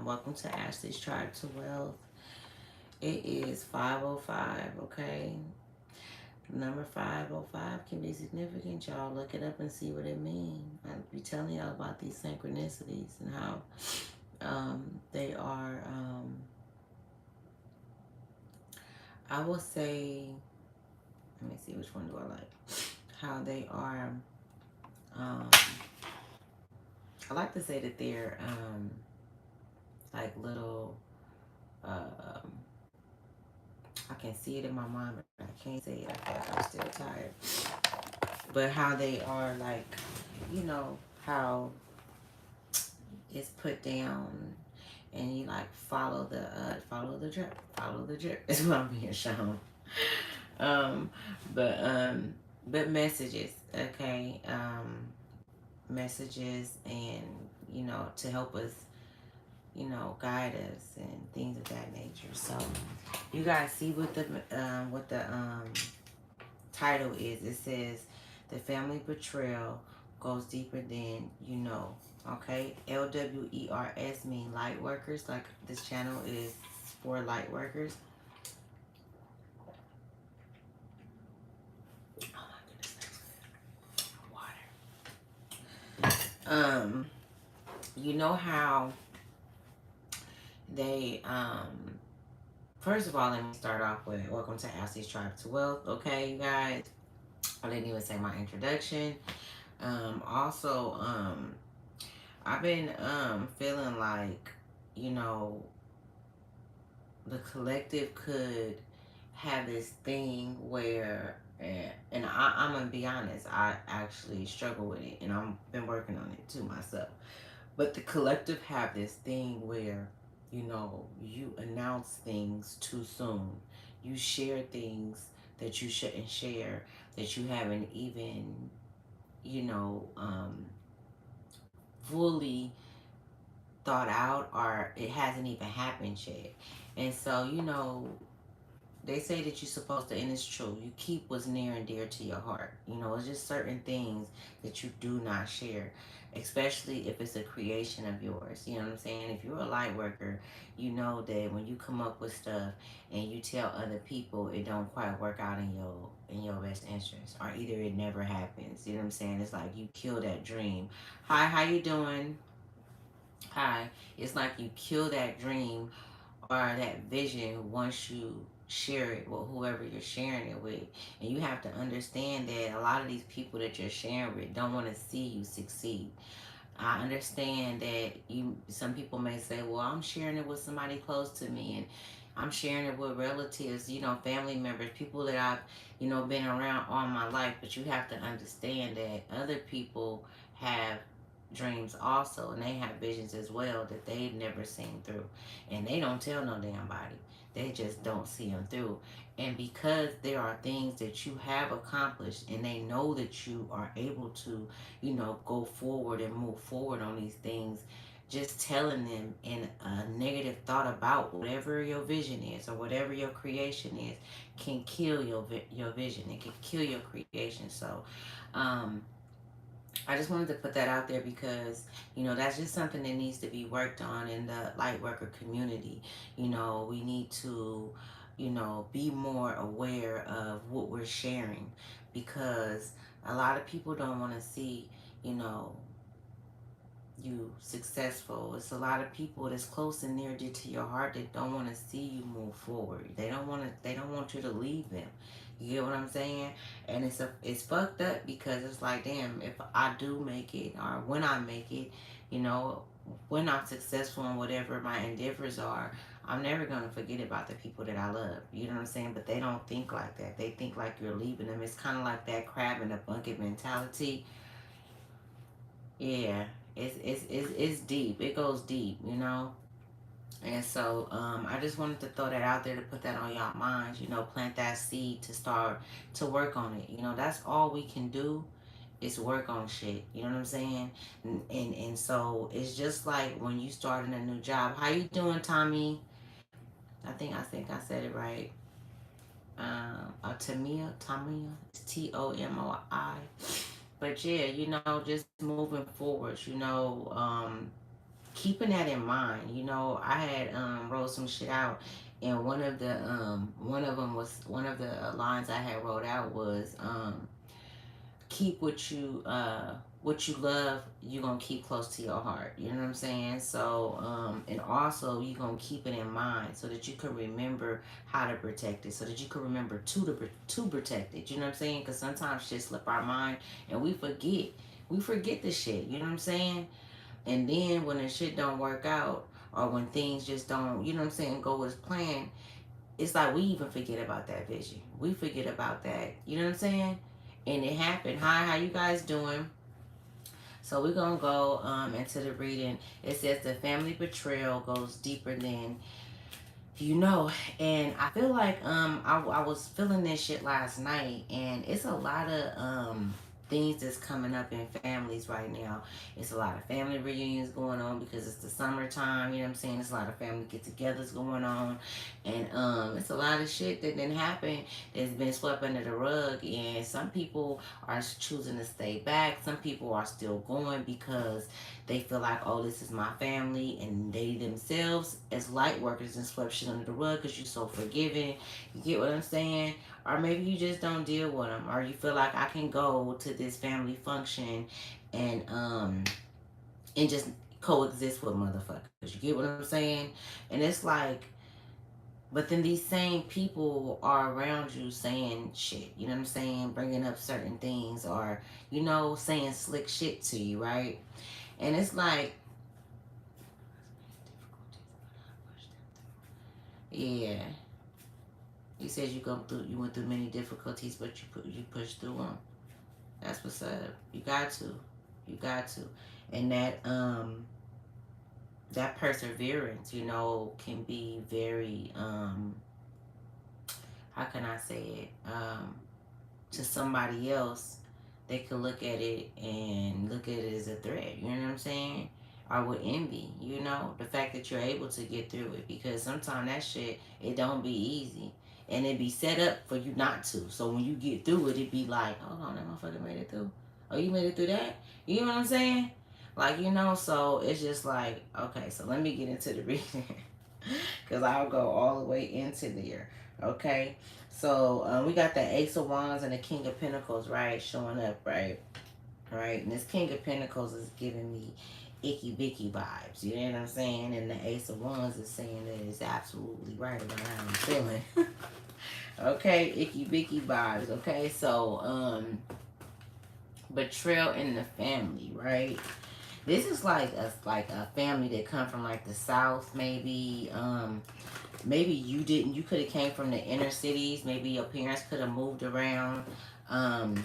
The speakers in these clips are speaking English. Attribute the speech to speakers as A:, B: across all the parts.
A: Welcome to Ashley's Tribe to Wealth. It is 5:05, okay? Number 5:05 can be significant, y'all. Look it up and see what it means. I'll be telling y'all about these synchronicities and how they are, I will say, let me see, which one do I like? How they are, um, I like to say that they're like little, um, I can see it in my mind, but I can't say it. I feel like I'm still tired. But how they are like, how it's put down and you like follow the drip is what I'm being shown. Um, but messages, okay, messages and to help us, guide us and things of that nature. So you guys see what the title is. It says the family betrayal goes deeper than you know. Okay, LWERS mean light workers. Like this channel is for light workers. Oh my goodness, water. You know how they first of all, let me start off with welcome to Ashley's Tribe to Wealth. Okay, you guys. I didn't even say my introduction. Also, I've been feeling like, you know, the collective could have this thing where, and I'm gonna be honest, I actually struggle with it, and I've been working on it too myself. But the collective have this thing where, you announce things too soon. You share things that you shouldn't share, that you haven't even, you know, um, fully thought out, or it hasn't even happened yet. And so, they say that you're supposed to, and it's true, you keep what's near and dear to your heart. It's just certain things that you do not share, especially if it's a creation of yours. You know what I'm saying? If you're a light worker, you know that when you come up with stuff and you tell other people, it don't quite work out in your best interest, or either it never happens. You know what I'm saying? It's like you kill that dream. Hi, how you doing? Hi. It's like you kill that dream or that vision once you share it with whoever you're sharing it with. And you have to understand that a lot of these people that you're sharing with don't want to see you succeed. I understand that some people may say, well, I'm sharing it with somebody close to me, and I'm sharing it with relatives, family members, people that I've, been around all my life. But you have to understand that other people have dreams also, and they have visions as well that they've never seen through, and they don't tell no damn body. They just don't see them through. And because there are things that you have accomplished and they know that you are able to, go forward and move forward on these things, just telling them in a negative thought about whatever your vision is or whatever your creation is can kill your vision. It can kill your creation. So, I just wanted to put that out there because, that's just something that needs to be worked on in the light worker community. We need to, be more aware of what we're sharing, because a lot of people don't want to see, you know, you successful. It's a lot of people that's close and near to your heart that don't want to see you move forward. They don't want you to leave them. You get what I'm saying? And it's fucked up, because it's like, damn, if I do make it, or when I make it, you know, when I'm successful in whatever my endeavors are, I'm never gonna forget about the people that I love. You know what I'm saying? But they don't think like that. They think like you're leaving them. It's kind of like that crab in a bucket mentality. Yeah, it's deep. It goes deep. And so I just wanted to throw that out there to put that on y'all minds. Plant that seed to start to work on it. That's all we can do is work on shit. You know what I'm saying? And so it's just like when you starting a new job. How you doing, Tommy? I think I said it right. Tamia, it's Tomoi. But yeah, just moving forward. keeping that in mind, you know, I had wrote some shit out, and one of them was one of the lines I had wrote out was keep what you love, you're gonna keep close to your heart. You know what I'm saying? So and also you're gonna keep it in mind so that you can remember how to protect it, so that you can remember to protect it. You know what I'm saying? Because sometimes shit slip our mind and we forget the shit. You know what I'm saying? And then when the shit don't work out, or when things just don't, you know what I'm saying, go as planned, it's like we even forget about that vision. We forget about that. You know what I'm saying? And it happened. Hi, how you guys doing? So we're gonna go into the reading. It says the family betrayal goes deeper than you know. And I feel like I was feeling this shit last night, and it's a lot of things that's coming up in families right now. It's a lot of family reunions going on because it's the summertime, you know what I'm saying? It's a lot of family get-togethers going on, and it's a lot of shit that didn't happen that's been swept under the rug, and some people are choosing to stay back. Some people are still going because they feel like, oh, this is my family, and they themselves as light workers and swept shit under the rug because you're so forgiving. You get what I'm saying? Or maybe you just don't deal with them, or you feel like I can go to this family function and just coexist with motherfuckers. You get what I'm saying? And it's like, but then these same people are around you saying shit, you know what I'm saying? Bringing up certain things, or, you know, saying slick shit to you, right? And it's like, yeah, you said you went through many difficulties, but you pushed through them. That's what's up. You got to, and that perseverance, you know, can be very how can I say it, to somebody else. They could look at it and look at it as a threat. You know what I'm saying? Or with envy, you know, the fact that you're able to get through it, because sometimes that shit, it don't be easy, and it be set up for you not to. So when you get through it, it be like, hold on, that motherfucker made it through. Oh, you made it through that? You know what I'm saying? Like, you know, so it's just like, okay, so let me get into the reading because I'll go all the way into there. Okay, so we got the Ace of Wands and the King of Pentacles, right, showing up, right? Right, and this King of Pentacles is giving me icky bicky vibes, you know what I'm saying? And the Ace of Wands is saying that it's absolutely right about how I'm feeling. Okay, icky bicky vibes. Okay, so betrayal in the family, right? This is like a family that come from like the South, maybe. Maybe you could have came from the inner cities. Maybe your parents could have moved around. Um,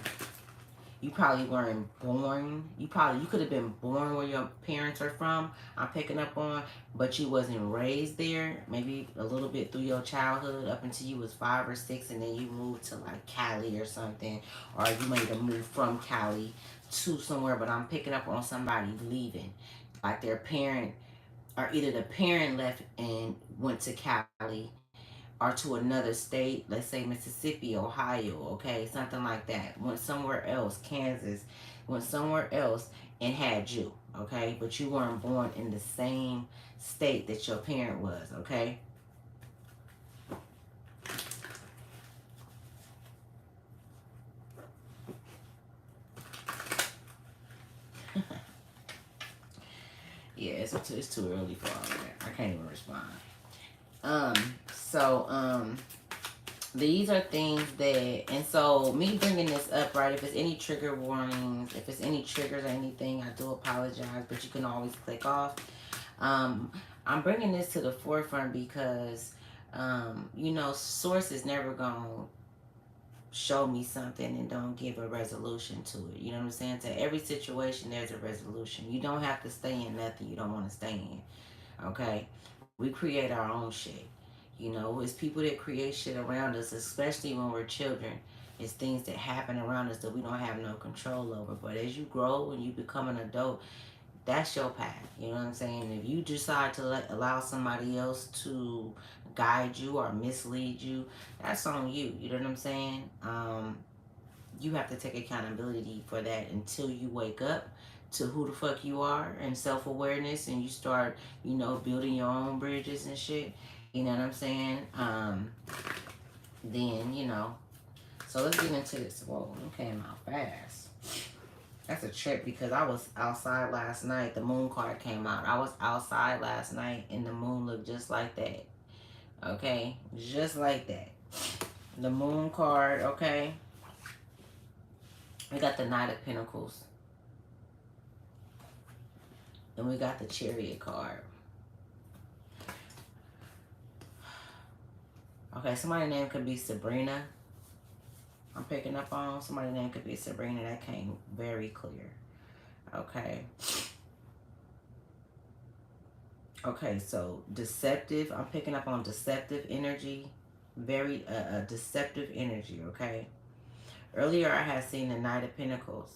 A: you probably weren't born. You could have been born where your parents are from. I'm picking up on, but you wasn't raised there. Maybe a little bit through your childhood up until you was 5 or 6, and then you moved to like Cali or something, or you made a move from Cali to somewhere. But I'm picking up on somebody leaving, like their parent, or either the parent left and went to Cali, or to another state, let's say Mississippi, Ohio, okay, something like that. Went somewhere else, Kansas, went somewhere else and had you, okay, but you weren't born in the same state that your parent was, okay. Yeah, it's too early for all that. I can't even respond. Um, so these are things that, and so me bringing this up, right, if it's any trigger warnings, if it's any triggers or anything, I do apologize, but you can always click off. um I'm bringing this to the forefront because you know, source is never gonna show me something and don't give a resolution to it. You know what I'm saying? To every situation there's a resolution. You don't have to stay in nothing you don't want to stay in. Okay, we create our own shit. You know, it's people that create shit around us, especially when we're children. It's things that happen around us that we don't have no control over. But as you grow and you become an adult, that's your path. You know what I'm saying? If you decide to allow somebody else to guide you or mislead you, that's on you. You know what I'm saying? You have to take accountability for that until you wake up to who the fuck you are and self-awareness, and you start, you know, building your own bridges and shit, you know what I'm saying? Then, you know, so let's get into this. Whoa, it came out fast. That's a trip because I was outside last night. The moon card came out. I was outside last night and the moon looked just like that. Okay? Just like that. The moon card, okay? We got the Knight of Pentacles. And we got the Chariot card. Okay, somebody's name could be Sabrina. I'm picking up on somebody's name could be Sabrina. That came very clear. Okay. Okay, so deceptive. I'm picking up on deceptive energy. Very deceptive energy, okay? Earlier I had seen the Knight of Pentacles.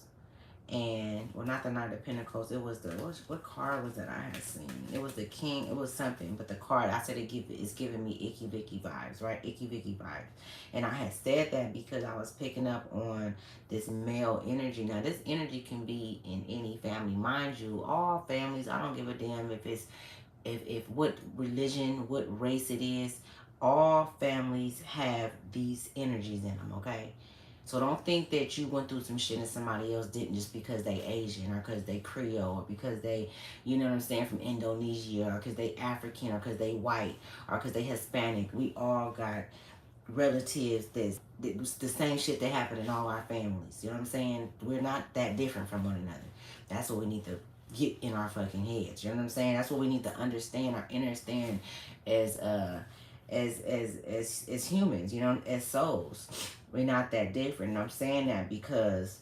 A: And, well, not the Knight of Pentacles. It was the, what card was that I had seen? It was the King. It was something. But the card, I said it's giving me Icky Vicky vibes, right? Icky Vicky vibes. And I had said that because I was picking up on this male energy. Now, this energy can be in any family. Mind you, all families, I don't give a damn if it's, if what religion, what race it is. All families have these energies in them, okay? So don't think that you went through some shit and somebody else didn't just because they Asian or because they Creole or because they, you know what I'm saying, from Indonesia or because they African or because they white or because they Hispanic. We all got relatives that the same shit that happened in all our families. You know what I'm saying? We're not that different from one another. That's what we need to get in our fucking heads. You know what I'm saying? That's what we need to understand or understand as as humans, you know, as souls. We're not that different. And I'm saying that because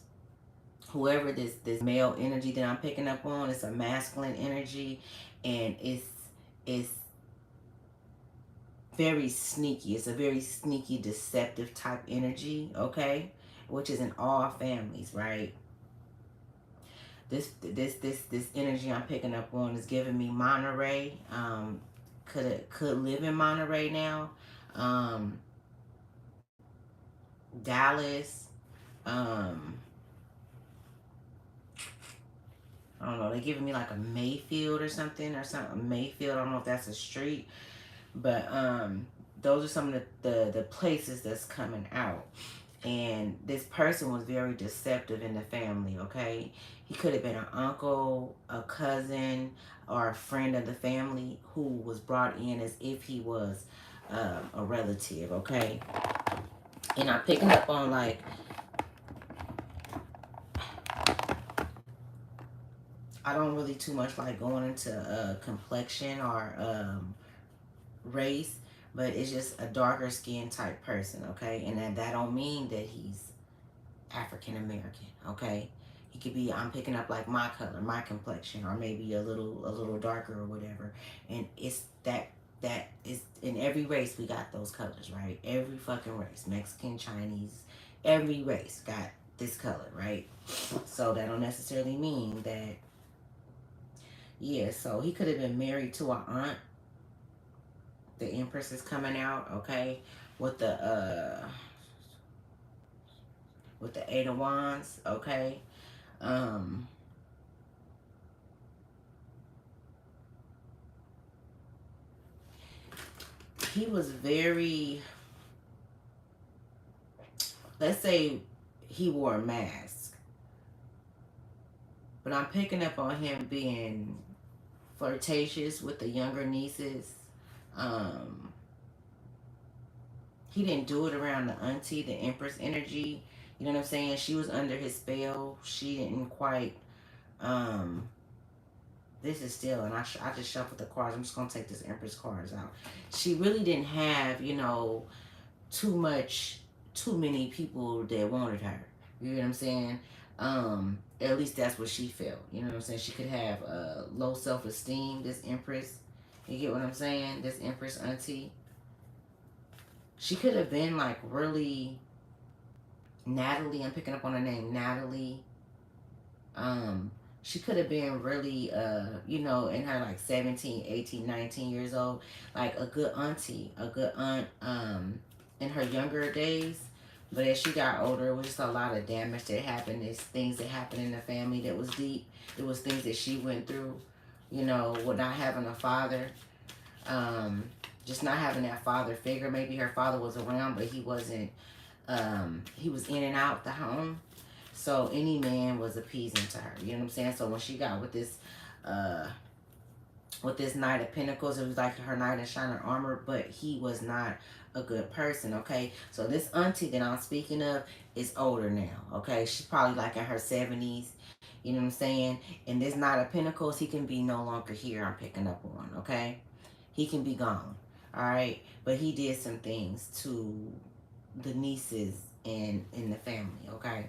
A: whoever this male energy that I'm picking up on, it's a masculine energy, and it's very sneaky. It's a very sneaky, deceptive type energy, okay? Which is in all families, right? This energy I'm picking up on is giving me Monterey. Could live in Monterey now. Dallas. I don't know. They're giving me like a Mayfield or something. Mayfield. I don't know if that's a street, but those are some of the places that's coming out. And this person was very deceptive in the family, okay? He could have been an uncle, a cousin, or a friend of the family who was brought in as if he was a relative, okay? And I'm picking up on, like, I don't really too much like going into complexion or race, but it's just a darker skin type person, okay? And that don't mean that he's African American, okay? He could be, I'm picking up like my color, my complexion, or maybe a little darker or whatever. And it's that is in every race we got those colors, right? Every fucking race, Mexican, Chinese, every race got this color, right? So that don't necessarily mean that, yeah, so he could have been married to an aunt. The Empress is coming out, okay? With the Eight of Wands, okay? He was very, let's say he wore a mask, but I'm picking up on him being flirtatious with the younger nieces. He didn't do it around the auntie, the Empress energy. You know what I'm saying? She was under his spell. She didn't quite, this is still, and I just shuffled the cards. I'm just going to take this Empress cards out. She really didn't have, you know, too many people that wanted her. You know what I'm saying? At least that's what she felt. You know what I'm saying? She could have low self-esteem, this Empress. You get what I'm saying? This Empress auntie. She could have been like really Natalie. I'm picking up on her name, Natalie. She could have been really, you know, in her like 17, 18, 19 years old. Like a good auntie, a good aunt, in her younger days. But as she got older, it was just a lot of damage that happened. There's things that happened in the family that was deep. There was things that she went through, you know, with not having a father. Um, just not having that father figure. Maybe her father was around, but he wasn't. He was in and out the home. So any man was appeasing to her. You know what I'm saying? So when she got uh, with this Knight of Pentacles, it was like her knight in shining armor, but he was not a good person, okay? So this auntie that I'm speaking of is older now, okay? She's probably like in her 70s, you know what I'm saying? And this Knight of Pentacles, he can be no longer here, I'm picking up on, okay? He can be gone, all right? But he did some things to the nieces and in the family, okay?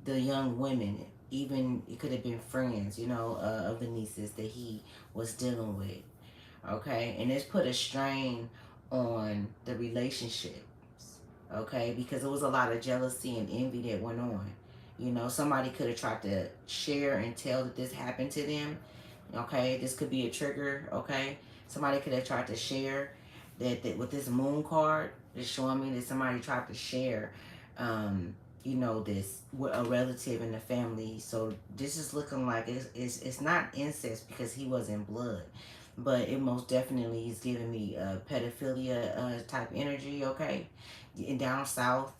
A: The young women, even it could have been friends, you know, of the nieces that he was dealing with, okay? And it's put a strain on the relationships, okay? Because it was a lot of jealousy and envy that went on. You know, somebody could have tried to share and tell that this happened to them, okay? This could be a trigger, okay? Somebody could have tried to share that with this moon card, it's showing me that somebody tried to share, you know, this with a relative in the family. So this is looking like it's not incest because he was in blood, but it most definitely is giving me pedophilia type energy, okay? And down south,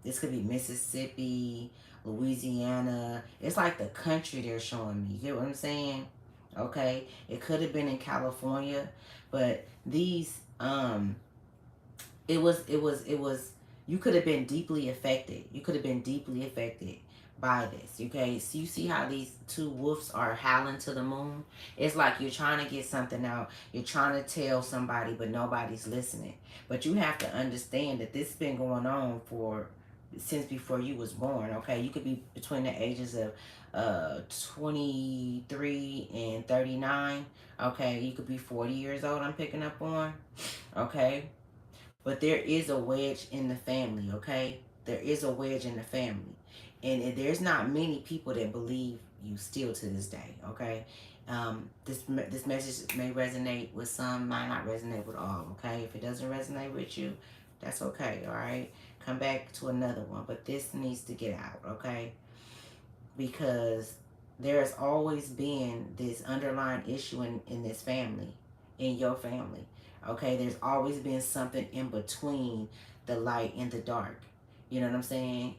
A: this could be Mississippi, Louisiana. It's like the country they're showing me. You get what I'm saying? Okay, it could have been in California, but these it was you could have been deeply affected. You could have been deeply affected by this. Okay, so you see how these two wolves are howling to the moon? It's like you're trying to get something out. You're trying to tell somebody, but nobody's listening. But you have to understand that this has been going on for since before you was born. Okay, you could be between the ages of 23 and 39. Okay, you could be 40 years old. I'm picking up on. Okay, but there is a wedge in the family, okay? There is a wedge in the family. And there's not many people that believe you still to this day, okay? This message may resonate with some, might not resonate with all, okay? If it doesn't resonate with you, that's okay, all right? Come back to another one. But this needs to get out, okay? Because there has always been this underlying issue in this family, in your family. Okay, there's always been something in between the light and the dark. You know what I'm saying?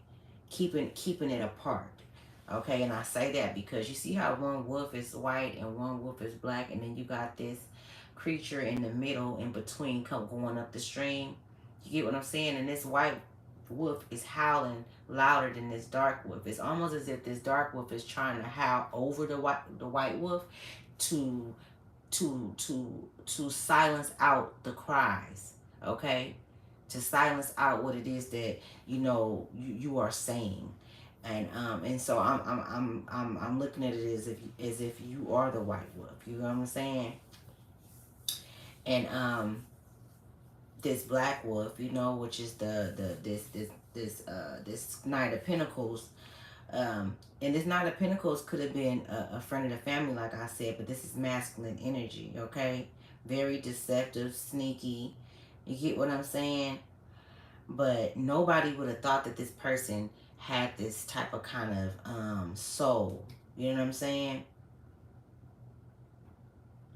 A: Keeping it apart. Okay, and I say that because you see how one wolf is white and one wolf is black, and then you got this creature in the middle, in between, going up the stream. You get what I'm saying? And this white wolf is howling louder than this dark wolf. It's almost as if this dark wolf is trying to howl over the white wolf to to silence out the cries, okay? To silence out what it is that you are saying. And so I'm looking at it as if you are the white wolf. You know what I'm saying? And this black wolf, which is this Knight of Pentacles. And this Knight of Pentacles could have been a friend of the family, like I said, but this is masculine energy, okay? Very deceptive, sneaky. You get what I'm saying? But nobody would have thought that this person had this type of kind of soul. You know what I'm saying?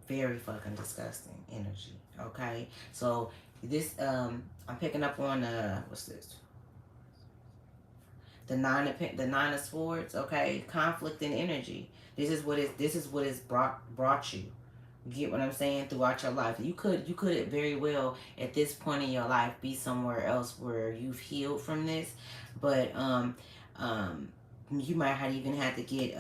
A: Very fucking disgusting energy, okay? So this, I'm picking up on, what's this? The nine of swords, okay? Conflict and energy. This is what is brought you. You get what I'm saying? Throughout your life, you could very well at this point in your life be somewhere else where you've healed from this, but you might have even had to get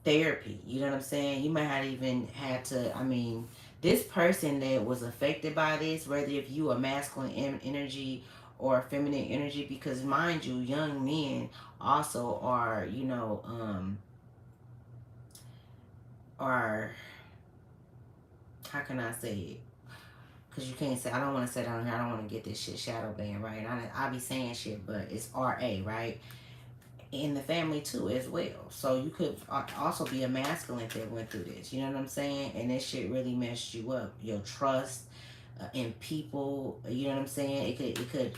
A: therapy. You know what I'm saying? You might have even had to. I mean, this person that was affected by this, whether if you are masculine energy or feminine energy, because mind you, young men also are, are, how can I say it? Because you can't say, I don't want to say down here, I don't want to get this shit shadow banned, right? And I be saying shit, but it's RA, right? In the family too as well. So you could also be a masculine that went through this. You know what I'm saying? And this shit really messed you up. Your trust, in people. You know what I'm saying? It could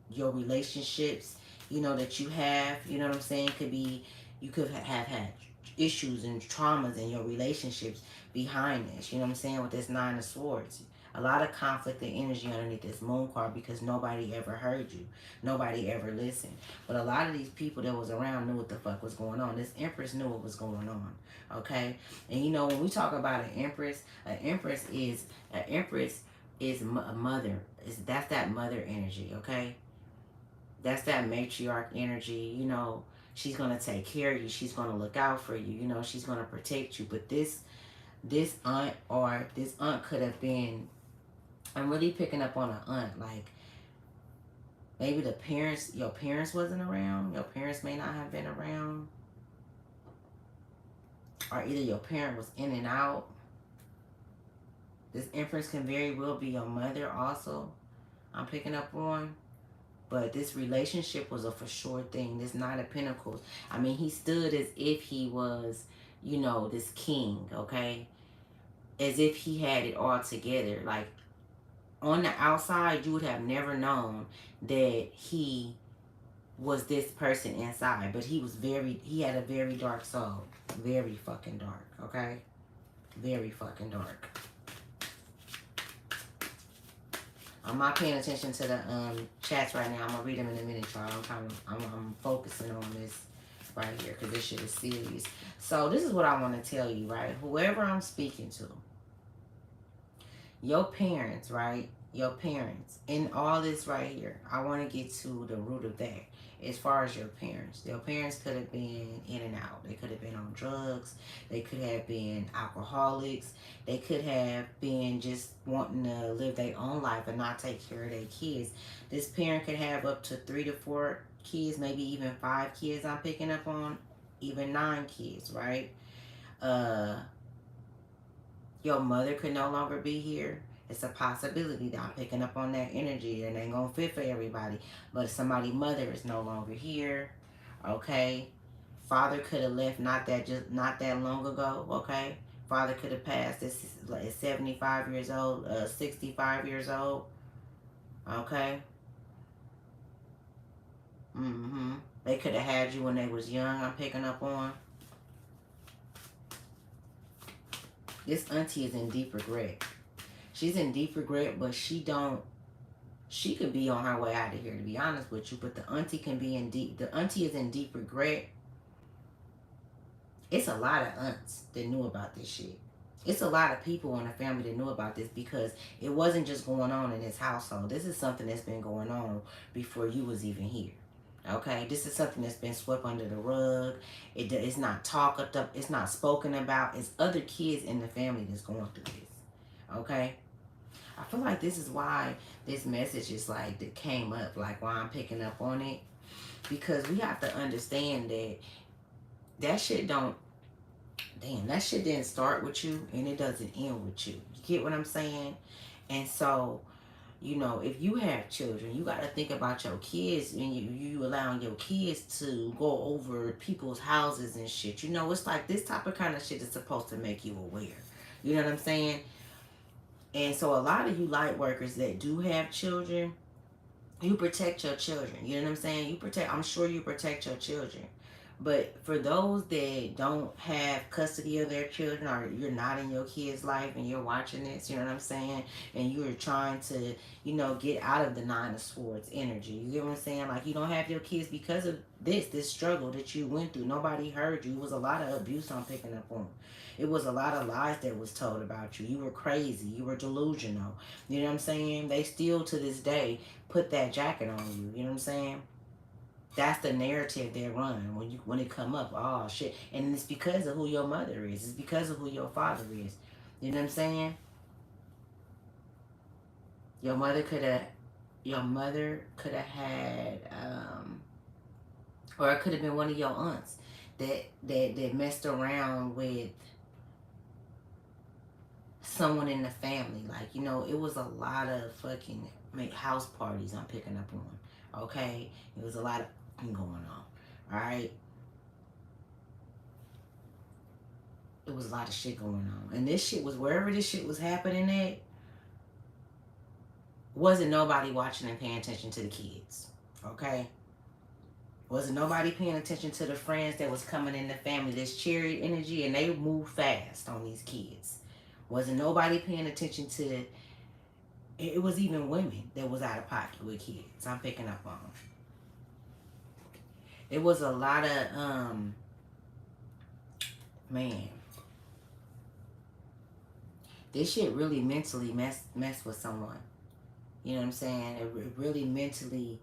A: your relationships, you know, that you have. You know what I'm saying? Could be you could have had issues and traumas in your relationships behind this. You know what I'm saying? With this Nine of Swords. A lot of conflict and energy underneath this moon card because nobody ever heard you. Nobody ever listened. But a lot of these people that was around knew what the fuck was going on. This Empress knew what was going on. Okay? And you know, when we talk about an empress is a mother. That's that mother energy, okay? That's that matriarch energy. You know, she's gonna take care of you. She's gonna look out for you. You know, she's gonna protect you. But this aunt or this aunt could have been. I'm really picking up on an aunt. Like maybe your parents wasn't around. Your parents may not have been around, or either your parent was in and out. This Empress can very well be your mother also. I'm picking up on. But this relationship was a for sure thing. This Knight of Pentacles. I mean, he stood as if he was, you know, this king, okay? As if he had it all together. Like, on the outside, you would have never known that he was this person inside. But he had a very dark soul. Very fucking dark, okay? Very fucking dark. I'm not paying attention to the chats right now. I'm gonna read them in a minute, y'all. I'm focusing on this right here because this shit is serious. So this is what I want to tell you, right? Whoever I'm speaking to, your parents, right? Your parents, in all this right here, I want to get to the root of that. As far as your parents could have been in and out. They could have been on drugs. They could have been alcoholics. They could have been just wanting to live their own life and not take care of their kids. This parent could have up to 3 to 4 kids, maybe even 5 kids. I'm picking up on even 9 kids, right? Your mother could no longer be here. It's a possibility that I'm picking up on that energy. It ain't gonna fit for everybody. But somebody's mother is no longer here. Okay. Father could have left not that long ago. Okay. Father could have passed. This is like 75 years old, 65 years old. Okay. They could have had you when they was young. I'm picking up on. This auntie is in deep regret. She's in deep regret, but she could be on her way out of here, to be honest with you. But the auntie is in deep regret. It's a lot of aunts that knew about this shit. It's a lot of people in the family that knew about this because it wasn't just going on in this household. This is something that's been going on before you was even here. Okay, this is something that's been swept under the rug. It's not talked up. It's not spoken about. It's other kids in the family that's going through this. Okay, I feel like this is why this message is like that came up. Like why I'm picking up on it, because we have to understand that shit don't. Damn, that shit didn't start with you and it doesn't end with you. You get what I'm saying? And so, you know, if you have children, you got to think about your kids and you allowing your kids to go over people's houses and shit. You know, it's like this type of kind of shit is supposed to make you aware. You know what I'm saying? And so a lot of you light workers that do have children, you protect your children. You know what I'm saying? I'm sure you protect your children. But for those that don't have custody of their children, or you're not in your kid's life and you're watching this, you know what I'm saying? And you're trying to, you know, get out of the Nine of Swords energy. You get what I'm saying? Like you don't have your kids because of this struggle that you went through. Nobody heard you. It was a lot of abuse I'm picking up on. It was a lot of lies that was told about you. You were crazy. You were delusional. You know what I'm saying? They still to this day put that jacket on you. You know what I'm saying? That's the narrative they're running when it come up. Oh shit. And it's because of who your mother is. It's because of who your father is. You know what I'm saying? Your mother could have had or it could have been one of your aunts that messed around with someone in the family. Like, you know, it was a lot of fucking house parties I'm picking up on. Okay? It was a lot of going on. Alright? It was a lot of shit going on. And this shit was, wherever this shit was happening at, wasn't nobody watching and paying attention to the kids. Okay? Wasn't nobody paying attention to the friends that was coming in the family, this cherry energy, and they moved fast on these kids. Wasn't nobody paying attention to, it was even women that was out of pocket with kids. I'm picking up on. It was a lot of, man, this shit really mentally mess with someone. You know what I'm saying? It really mentally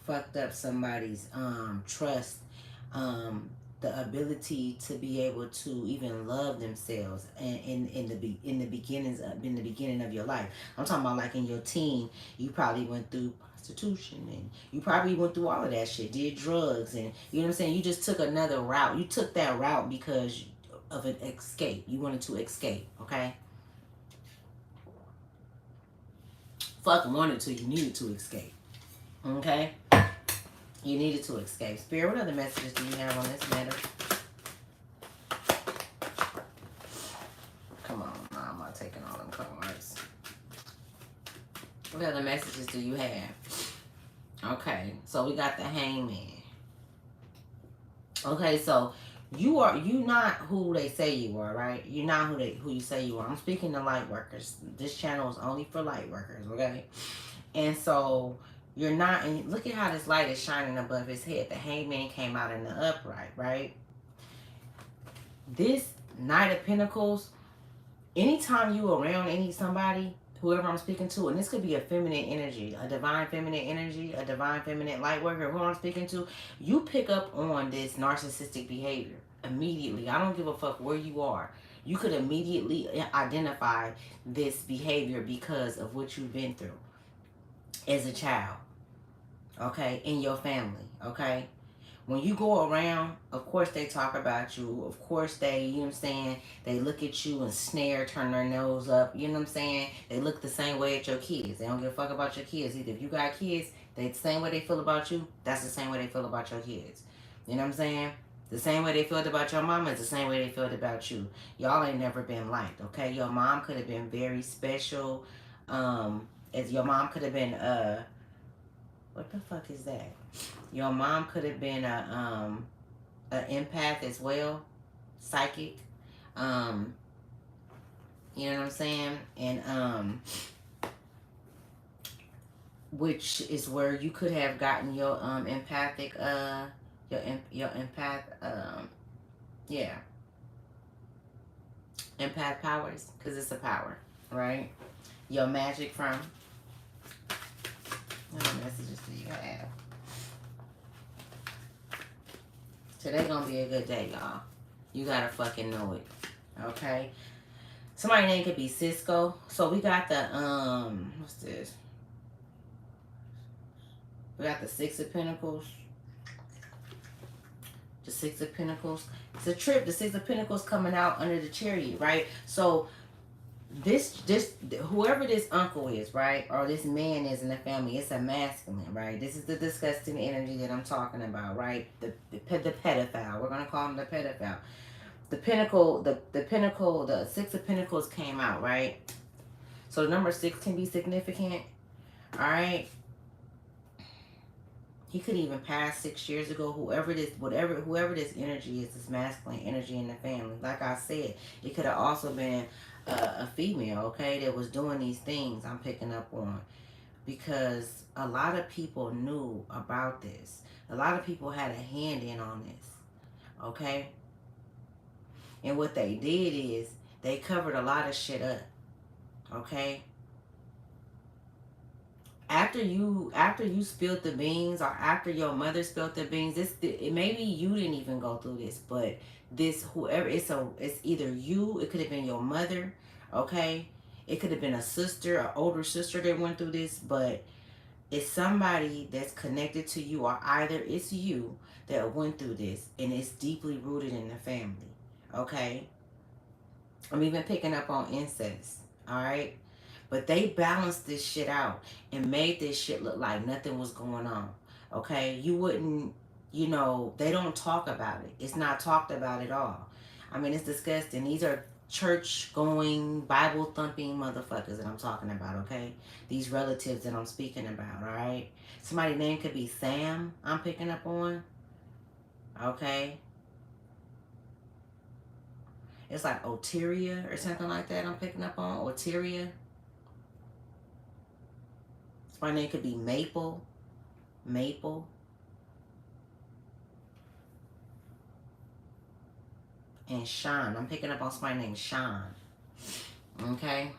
A: fucked up somebody's trust, the ability to be able to even love themselves, and in the beginning of your life. I'm talking about like in your teen, you probably went through prostitution, and you probably went through all of that shit, did drugs, and you know what I'm saying. You just took another route. You took that route because of an escape. You wanted to escape. Okay. Fuck wanted to. You needed to escape. Okay. You needed to escape. Spirit, what other messages do you have on this matter? Come on, no, I'm not taking all them cards. What other messages do you have? Okay, so we got the Hangman. Okay, so you not who they say you are, right? You're not who you say you are. I'm speaking to light workers. This channel is only for light workers, okay? And so you're not, and look at how this light is shining above his head. The Hangman came out in the upright, right? This Knight of Pentacles, anytime you around somebody, whoever I'm speaking to, and this could be a feminine energy, a divine feminine energy, a divine feminine light worker, who I'm speaking to, you pick up on this narcissistic behavior immediately. I don't give a fuck where you are. You could immediately identify this behavior because of what you've been through as a child, okay, in your family, okay? When you go around, of course they talk about you. Of course they, you know what I'm saying, they look at you and snare, turn their nose up. You know what I'm saying? They look the same way at your kids. They don't give a fuck about your kids either. If you got kids, they the same way they feel about you, that's the same way they feel about your kids. You know what I'm saying? The same way they felt about your mama is the same way they felt about you. Y'all ain't never been liked, okay? Your mom could have been very special. As your mom could have been, what the fuck is that? Your mom could have been a empath as well, psychic. You know what I'm saying? And which is where you could have gotten your empathic your empath yeah, empath powers, because it's a power, right? Your magic from. What messages do you have? Today gonna be a good day, y'all. You gotta fucking know it. Okay? Somebody's name could be Cisco. So we got the what's this? We got the Six of Pentacles. The Six of Pentacles. It's a trip. The Six of Pentacles coming out under the Chariot, right? So this whoever this uncle is, right, or this man is in the family, it's a masculine, right? This is the disgusting energy that I'm talking about, right? The pedophile. We're gonna call him the pedophile. The pinnacle, the Six of Pentacles came out, right? So the number 6 can be significant. All right. He could even pass 6 years ago. Whoever this energy is, this masculine energy in the family. Like I said, it could have also been a female, okay, that was doing these things I'm picking up on, because a lot of people knew about this. A lot of people had a hand in on this, okay? And what they did is they covered a lot of shit up, okay? After you spilled the beans, or after your mother spilled the beans, maybe you didn't even go through this, but this, whoever, it's either you, it could have been your mother, okay? It could have been a sister, an older sister that went through this, but it's somebody that's connected to you, or either it's you that went through this, and it's deeply rooted in the family, okay? I'm even picking up on incest, all right? But they balanced this shit out and made this shit look like nothing was going on, okay? You wouldn't, you know, they don't talk about it. It's not talked about at all. I mean, it's disgusting. These are church going, Bible thumping motherfuckers that I'm talking about, okay? These relatives that I'm speaking about, all right? Somebody's name could be Sam, I'm picking up on, okay? It's like Oteria or something like that I'm picking up on, Oteria. Somebody's name could be Maple, Maple. And Sean, I'm picking up on somebody named Sean, okay?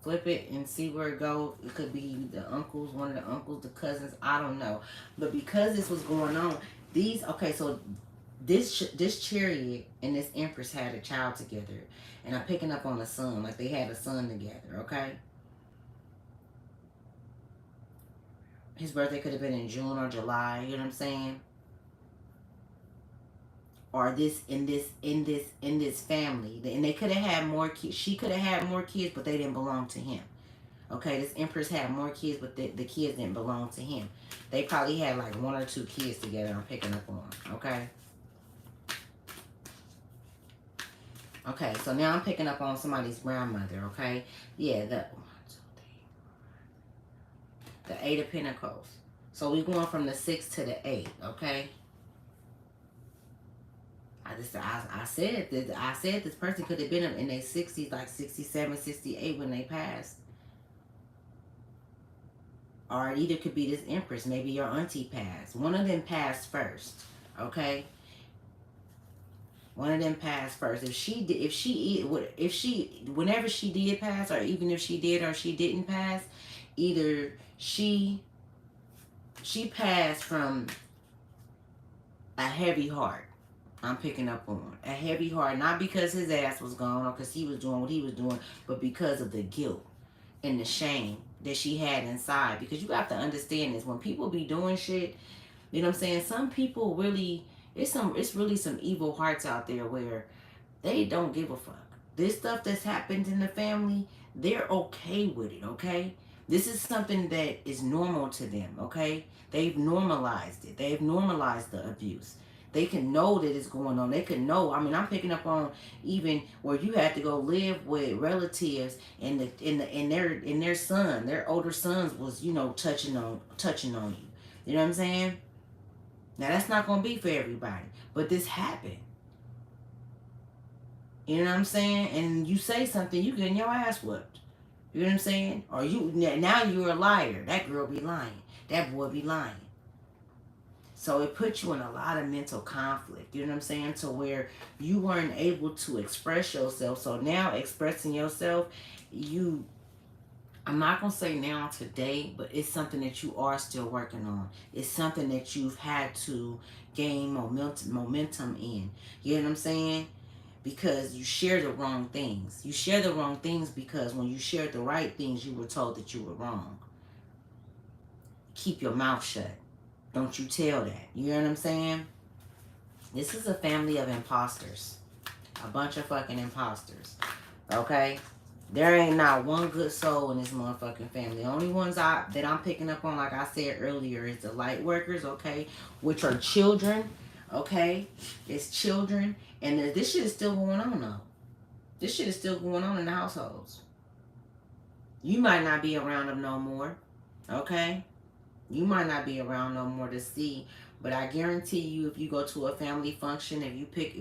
A: Flip it and see where it goes. It could be the uncles, one of the uncles, the cousins, I don't know. But because this was going on, these, okay, so this chariot and this empress had a child together. And I'm picking up on a son, like they had a son together, okay? His birthday could have been in June or July, you know what I'm saying? Or this in this family. And they could have had more kids. She could have had more kids, but they didn't belong to him. Okay, this empress had more kids, but the kids didn't belong to him. They probably had like 1 or 2 kids together. I'm picking up on. Okay. Okay, so now I'm picking up on somebody's grandmother. Okay, yeah, the 8 of Pentacles. So we're going from the 6 to the 8. Okay. I said this person could have been in their 60s, like 67, 68 when they passed. Or it either could be this empress. Maybe your auntie passed. One of them passed first. Okay? One of them passed first. Whenever she did pass, or even if she did or she didn't pass, either she passed from a heavy heart. I'm picking up on a heavy heart, not because his ass was gone or because he was doing what he was doing, but because of the guilt and the shame that she had inside. Because you have to understand this, when people be doing shit, you know what I'm saying, some people really, it's really some evil hearts out there where they don't give a fuck. This stuff that's happened in the family, they're okay with it, okay? This is something that is normal to them, okay? They've normalized it. They've normalized the abuse. They can know that it's going on. They can know. I mean, I'm picking up on even where you had to go live with relatives, and their son, their older sons was, you know, touching on you. You know what I'm saying? Now that's not gonna be for everybody, but this happened. You know what I'm saying? And you say something, you getting your ass whooped. You know what I'm saying? Or now you're a liar. That girl be lying. That boy be lying. So it put you in a lot of mental conflict, you know what I'm saying, to where you weren't able to express yourself. So now expressing yourself, I'm not going to say now today, but it's something that you are still working on. It's something that you've had to gain momentum in. You know what I'm saying? Because you share the wrong things. You share the wrong things because when you shared the right things, you were told that you were wrong. Keep your mouth shut. Don't you tell that. You know what I'm saying? This is a family of imposters. A bunch of fucking imposters. Okay? There ain't not one good soul in this motherfucking family. The only ones that I'm picking up on, like I said earlier, is the light workers, okay? Which are children, okay? It's children. And this shit is still going on, though. This shit is still going on in the households. You might not be around them no more, okay? You might not be around no more to see, but I guarantee you, if you go to a family function, if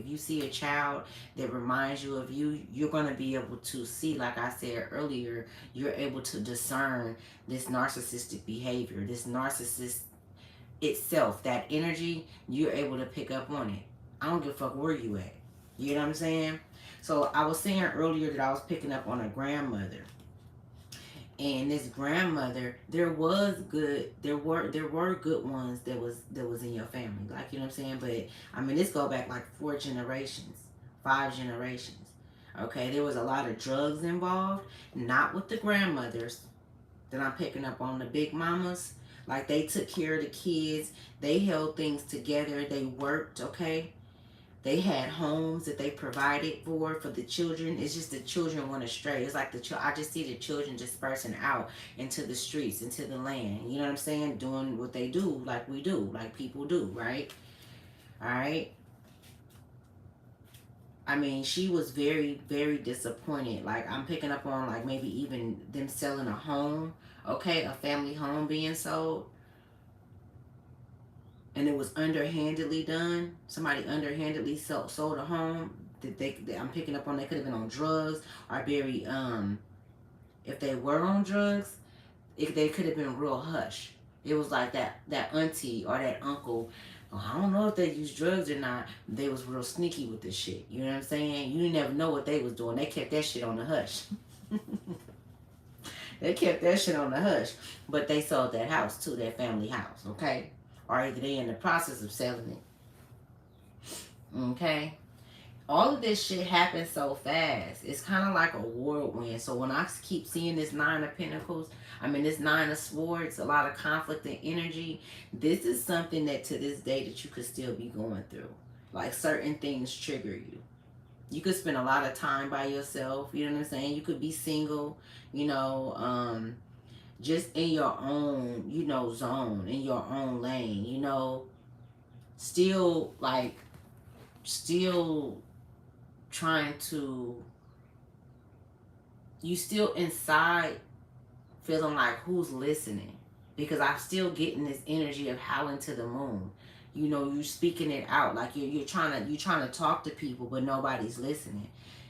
A: you see a child that reminds you of you, you're going to be able to see, like I said earlier, you're able to discern this narcissistic behavior, this narcissist itself, that energy, you're able to pick up on it. I don't give a fuck where you at. You know what I'm saying? So I was saying earlier that I was picking up on a grandmother. And this grandmother, there were good ones that was in your family, like, you know what I'm saying. But I mean, this go back like 4 generations, 5 generations. Okay, there was a lot of drugs involved, not with the grandmothers that I'm picking up on, the big mamas. Like, they took care of the kids, they held things together, they worked, okay. They had homes that they provided for the children. It's just the children went astray. It's like I just see the children dispersing out into the streets, into the land. You know what I'm saying? Doing what they do, like we do, like people do, right? All right. I mean, she was very, very disappointed. Like, I'm picking up on, like, maybe even them selling a home, okay, a family home being sold, and it was underhandedly done. Somebody underhandedly sold a home that I'm picking up on. They could have been on drugs or very, if they were on drugs, they could have been real hush. It was like that auntie or that uncle. Oh, I don't know if they used drugs or not. They was real sneaky with this shit. You know what I'm saying? You never know what they was doing. They kept that shit on the hush. They kept that shit on the hush. But they sold that house too, that family house, okay? Or either they in the process of selling it. Okay? All of this shit happens so fast. It's kind of like a whirlwind. So when I keep seeing this Nine of Pentacles, I mean this Nine of Swords, a lot of conflict and energy, this is something that to this day that you could still be going through. Like certain things trigger you. You could spend a lot of time by yourself, you know what I'm saying? You could be single, you know, just in your own, you know, zone, in your own lane, you know, still like, still trying to, you still inside feeling like who's listening, because I'm still getting this energy of howling to the moon. You know, you speaking it out like you're trying to talk to people, but nobody's listening.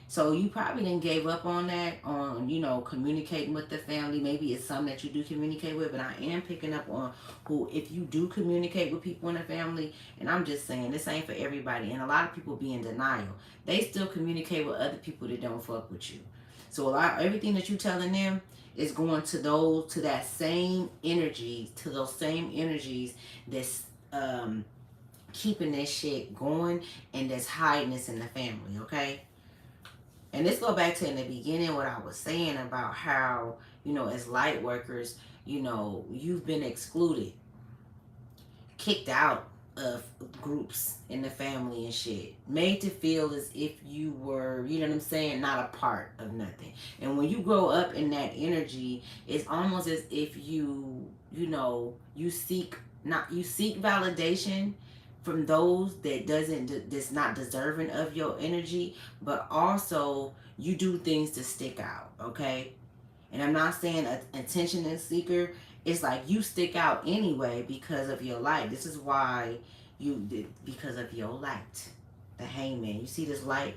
A: So you probably didn't gave up on that, on, you know, communicating with the family. Maybe it's something that you do communicate with, but I am picking up on who, if you do communicate with people in the family, and I'm just saying this ain't for everybody, and a lot of people be in denial. They still communicate with other people that don't fuck with you. So a lot, everything that you telling them is going to those, to that same energy, to those same energies that's keeping this shit going and that's hiding this in the family, okay? And let's go back to in the beginning what I was saying about how, you know, as light workers, you know, you've been excluded, kicked out of groups in the family and shit, made to feel as if you were, you know what I'm saying, not a part of nothing. And when you grow up in that energy, it's almost as if you know, you seek, not, you seek validation from those that's not deserving of your energy, but also you do things to stick out, okay? And I'm not saying attention seeker. It's like you stick out anyway because of your light. This is why you did, because of your light. The Hangman. You see this light?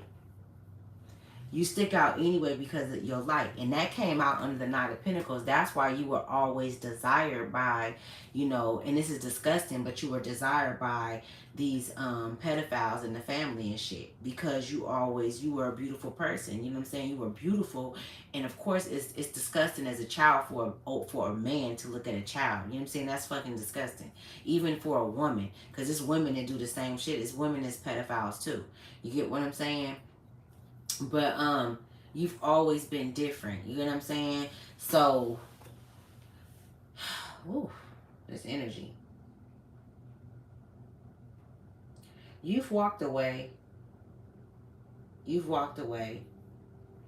A: You stick out anyway because of your light. And that came out under the Knight of Pentacles. That's why you were always desired by, you know, and this is disgusting, but you were desired by these pedophiles in the family and shit. Because you were a beautiful person. You know what I'm saying? You were beautiful. And of course, it's disgusting as a child for a man to look at a child. You know what I'm saying? That's fucking disgusting. Even for a woman. Because it's women that do the same shit. It's women that's pedophiles too. You get what I'm saying? But you've always been different. You know what I'm saying? So, ooh, this energy. You've walked away. You've walked away.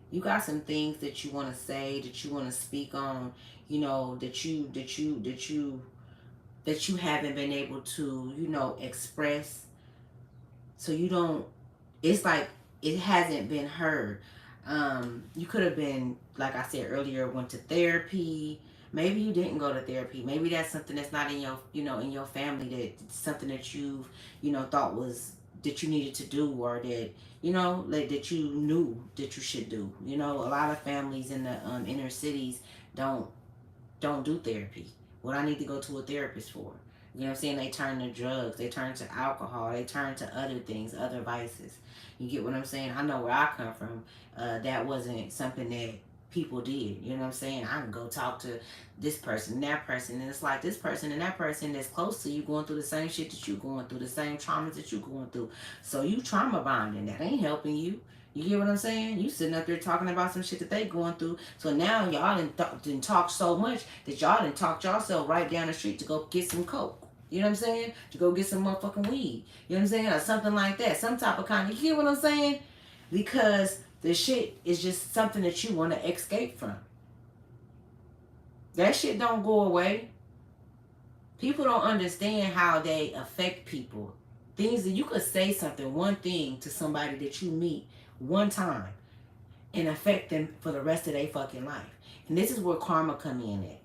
A: You got some things that you want to say, that you want to speak on, you know, that you haven't been able to, you know, express. So you don't, it's like it hasn't been heard. You could have been, like I said earlier, went to therapy. Maybe you didn't go to therapy. Maybe that's something that's not in your, you know, in your family, that something that you've, you know, thought was, that you needed to do, or that, you know, like that you knew that you should do. You know, a lot of families in the inner cities don't do therapy. What I need to go to a therapist for? You know what I'm saying? They turn to drugs, they turn to alcohol, they turn to other things, other vices. You get what I'm saying? I know where I come from. That wasn't something that people did. You know what I'm saying? I can go talk to this person, that person, and it's like this person and that person that's close to you going through the same shit that you going through, the same traumas that you going through. So you trauma bonding. That ain't helping you. You get what I'm saying? You sitting up there talking about some shit that they going through. So now y'all didn't talk so much that y'all didn't talk yourself right down the street to go get some coke. You know what I'm saying? To go get some motherfucking weed. You know what I'm saying? Or something like that. Some type of kind. You get what I'm saying? Because the shit is just something that you want to escape from. That shit don't go away. People don't understand how they affect people. Things that you could say something, one thing to somebody that you meet one time and affect them for the rest of their fucking life. And this is where karma come in at.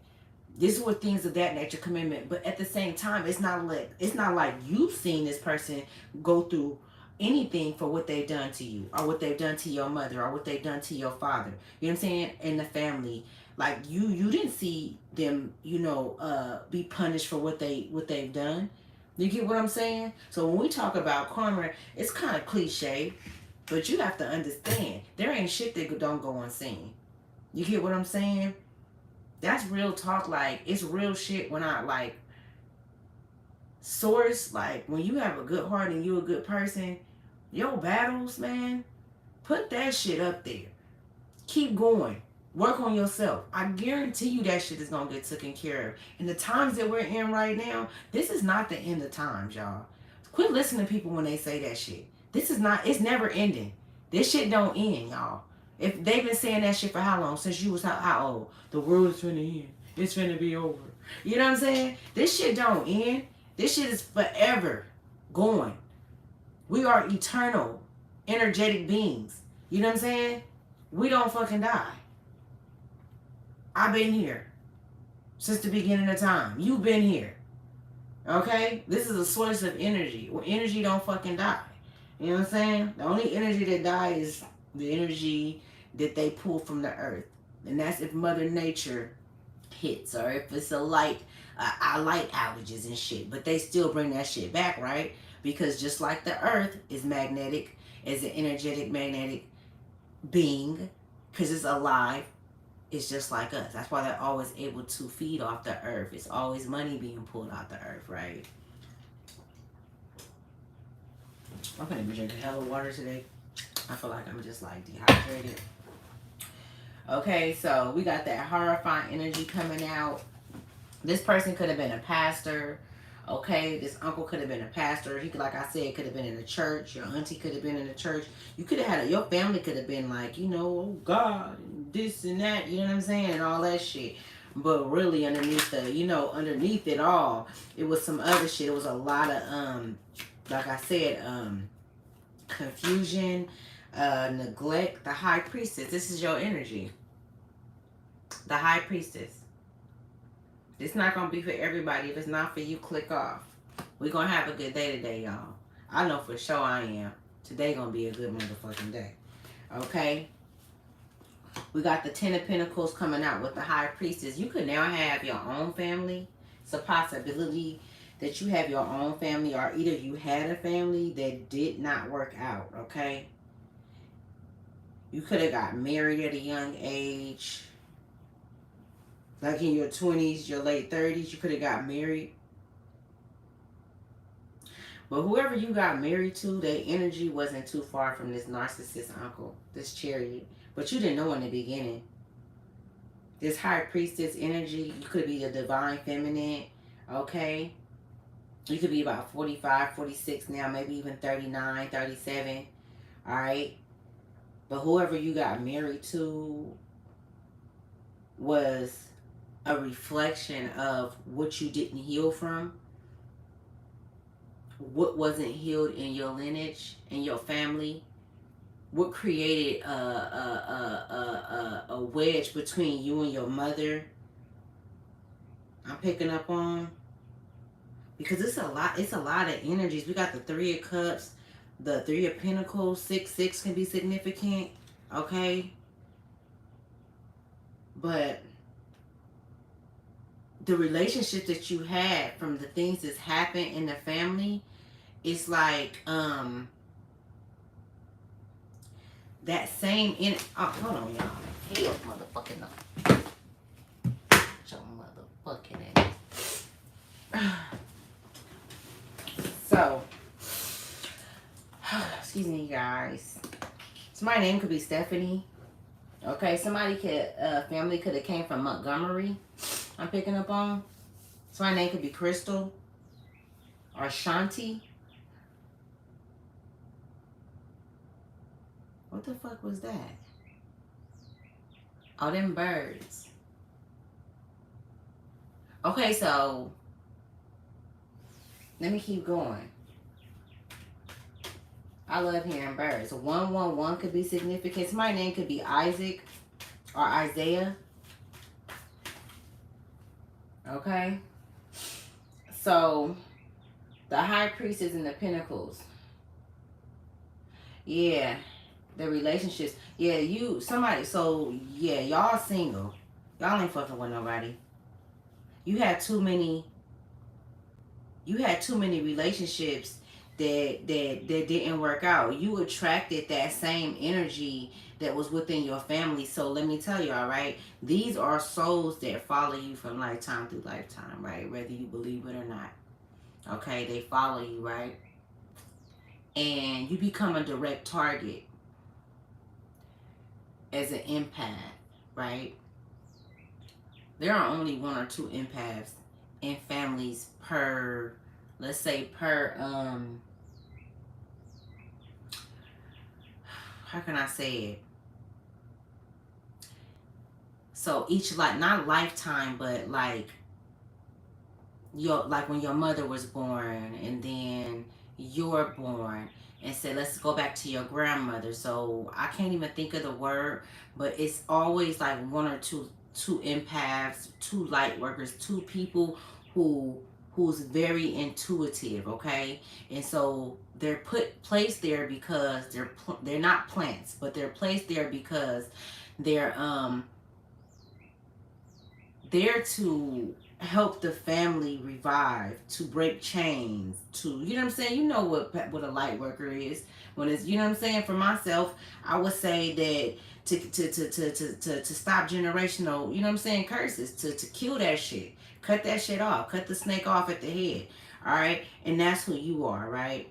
A: This is where things of that nature come in. But at the same time, it's not like you've seen this person go through anything for what they've done to you, or what they've done to your mother, or what they've done to your father. You know what I'm saying? In the family. Like you didn't see them, be punished for what they've done. You get what I'm saying? So when we talk about karma, it's kind of cliche, but you have to understand there ain't shit that don't go unseen. You get what I'm saying? That's real talk. Like, it's real shit when I, like, source, like, when you have a good heart and you a good person, your battles, man, put that shit up there. Keep going. Work on yourself. I guarantee you that shit is going to get taken care of. In the times that we're in right now, this is not the end of times, y'all. Quit listening to people when they say that shit. This is not, it's never ending. This shit don't end, y'all. If they've been saying that shit for how long? Since you was how old? The world is finna end. It's finna be over. You know what I'm saying? This shit don't end. This shit is forever going. We are eternal, energetic beings. You know what I'm saying? We don't fucking die. I've been here since the beginning of time. You've been here. Okay? This is a source of energy. Well, energy don't fucking die. You know what I'm saying? The only energy that dies is the energy that they pull from the earth. And that's if Mother Nature hits, or if it's a light outages and shit. But they still bring that shit back, right? Because just like the earth is magnetic, is an energetic magnetic being, because it's alive, it's just like us. That's why they're always able to feed off the earth. It's always money being pulled out the earth, right? I'm gonna be drinking hella water today. I feel like I'm just like dehydrated. Okay, so we got that horrifying energy coming out. This person could have been a pastor. Okay, this uncle could have been a pastor. He could, like I said, could have been in a church. Your auntie could have been in a church. You could have had your family could have been like, oh God, this and that. You know what I'm saying? And all that shit. But really underneath underneath it all, it was some other shit. It was a lot of like I said, confusion, neglect. The high priestess. This is your energy. The high priestess. It's not going to be for everybody. If it's not for you, click off. We're going to have a good day today, y'all. I know for sure I am. Today going to be a good motherfucking day. Okay? We got the 10 of Pentacles coming out with the high priestess. You could now have your own family. It's a possibility that you have your own family, or either you had a family that did not work out, okay? You could have got married at a young age. Like in your 20s, your late 30s, you could have got married. But whoever you got married to, their energy wasn't too far from this narcissist uncle, this chariot. But you didn't know in the beginning. This high priestess energy, you could be a divine feminine, okay? You could be about 45, 46 now, maybe even 39, 37, all right? But whoever you got married to was a reflection of what you didn't heal from, what wasn't healed in your lineage, in your family, what created a wedge between you and your mother. I'm picking up on, because it's a lot of energies. We got the 3 of Cups, the 3 of Pentacles. 6 can be significant, okay? But the relationship that you had from the things that's happened in the family, it's like that same hold on, y'all. Hell, motherfucking no. Your motherfucking ass. So, excuse me, guys. So my name could be Stephanie. Okay, somebody family could have came from Montgomery. I'm picking up on. So my name could be Crystal or Shanti. What the fuck was that? Oh, them birds. Okay, so let me keep going. I love hearing birds. 111 could be significant. My name could be Isaac or Isaiah. Okay. So the high priestess in the pentacles. Yeah. The relationships. Yeah, you somebody so yeah, y'all single. Y'all ain't fucking with nobody. You had too many relationships that didn't work out. You attracted that same energy that was within your family. So let me tell you, all right, these are souls that follow you from lifetime through lifetime, right? Whether you believe it or not. Okay, they follow you, right? And you become a direct target as an empath, right? There are only one or two empaths in families per, let's say per how can I say it? So each like not lifetime, but like your like when your mother was born and then you're born, and say let's go back to your grandmother. So I can't even think of the word, but it's always like one or two empaths, two light workers, two people who's very intuitive, okay? And so they're placed there because they're not plants, but they're placed there because they're there to help the family revive, to break chains, to, you know what I'm saying? You know what a light worker is. When it's, you know what I'm saying? For myself, I would say that to stop generational, you know what I'm saying, curses, to kill that shit. Cut that shit off. Cut the snake off at the head. All right? And that's who you are, right?